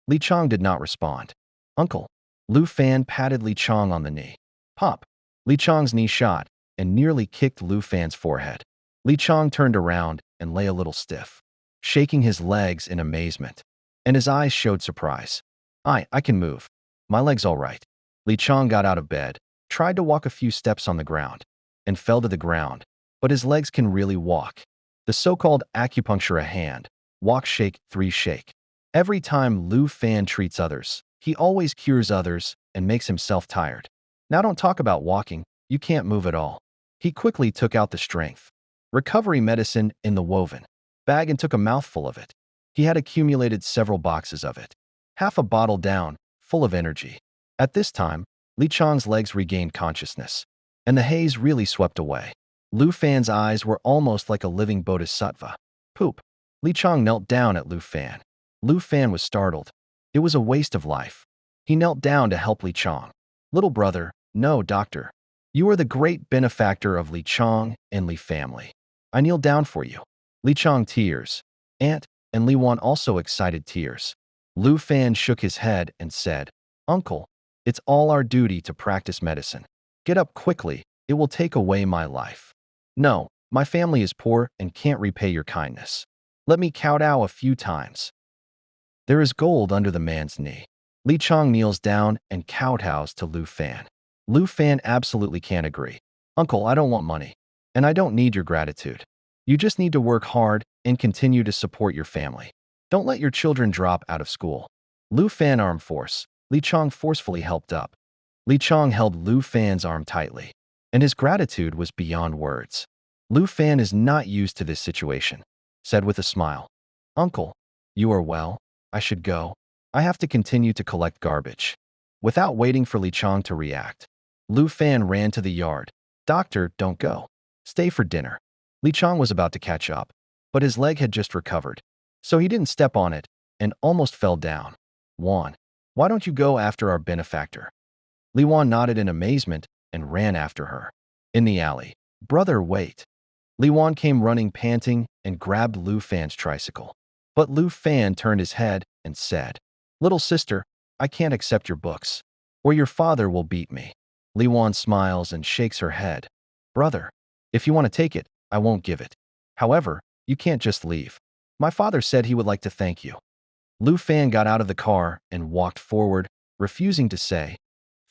Li Chong did not respond. Uncle. Lu Fan patted Li Chong on the knee. Pop. Li Chong's knee shot and nearly kicked Lu Fan's forehead. Li Chong turned around and lay a little stiff, shaking his legs in amazement, and his eyes showed surprise. I can move. My leg's all right. Li Chong got out of bed, tried to walk a few steps on the ground, and fell to the ground, but his legs can really walk. The so-called acupuncture a hand, walk, shake, 3 shake. Every time Lu Fan treats others, he always cures others and makes himself tired. Now don't talk about walking, you can't move at all. He quickly took out the strength recovery medicine in the woven bag and took a mouthful of it. He had accumulated several boxes of it, half a bottle down, full of energy. At this time, Li Chong's legs regained consciousness, and the haze really swept away. Lu Fan's eyes were almost like a living bodhisattva. Poop. Li Chong knelt down at Lu Fan. Lu Fan was startled. It was a waste of life. He knelt down to help Li Chong. Little brother, no, doctor. You are the great benefactor of Li Chong and Li family. I kneel down for you. Li Chong tears. Aunt, and Li Wan also excited tears. Lu Fan shook his head and said, Uncle, it's all our duty to practice medicine. Get up quickly, it will take away my life. No, my family is poor and can't repay your kindness. Let me kowtow a few times. There is gold under the man's knee. Li Chong kneels down and kowtows to Lu Fan. Lu Fan absolutely can't agree. Uncle, I don't want money, and I don't need your gratitude. You just need to work hard and continue to support your family. Don't let your children drop out of school. Lu Fan arm force. Li Chong forcefully helped up. Li Chong held Lu Fan's arm tightly, and his gratitude was beyond words. Lu Fan is not used to this situation, said with a smile. Uncle, you are well. I should go. I have to continue to collect garbage. Without waiting for Li Chong to react, Lu Fan ran to the yard. Doctor, don't go. Stay for dinner. Li Chong was about to catch up, but his leg had just recovered, so he didn't step on it and almost fell down. Wan, why don't you go after our benefactor? Li Wan nodded in amazement and ran after her. In the alley, brother, wait. Li Wan came running panting and grabbed Lu Fan's tricycle. But Lu Fan turned his head and said, "Little sister, I can't accept your books, or your father will beat me." Li Wan smiles and shakes her head. "Brother, if you want to take it, I won't give it. However, you can't just leave. My father said he would like to thank you." Lu Fan got out of the car and walked forward, refusing to say,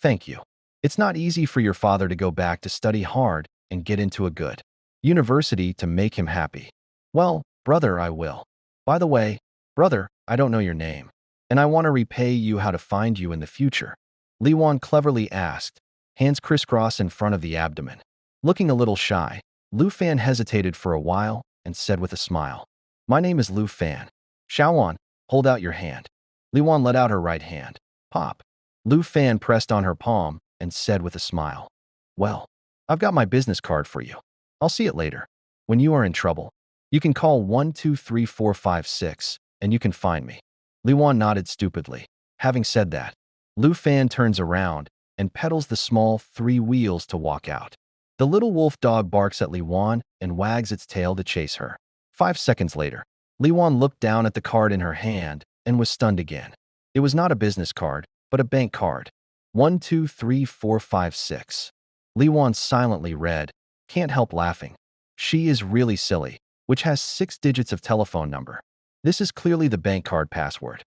"Thank you. It's not easy for your father to go back to study hard and get into a good university to make him happy. Well, brother, I will. By the way, brother, I don't know your name, and I want to repay you how to find you in the future." Li Wan cleverly asked, hands crisscross in front of the abdomen. Looking a little shy, Lu Fan hesitated for a while and said with a smile, "My name is Lu Fan. Xiaowan, hold out your hand." Li Wan let out her right hand. Pop. Lu Fan pressed on her palm and said with a smile, "Well, I've got my business card for you. I'll see it later. When you are in trouble, you can call 123456 and you can find me." Li Wan nodded stupidly. Having said that, Lu Fan turns around and pedals the small 3 wheels to walk out. The little wolf dog barks at Li Wan and wags its tail to chase her. 5 seconds later, Li Wan looked down at the card in her hand and was stunned again. It was not a business card, but a bank card. 123456. Li Wan silently read, can't help laughing. She is really silly, which has 6 digits of telephone number. This is clearly the bank card password.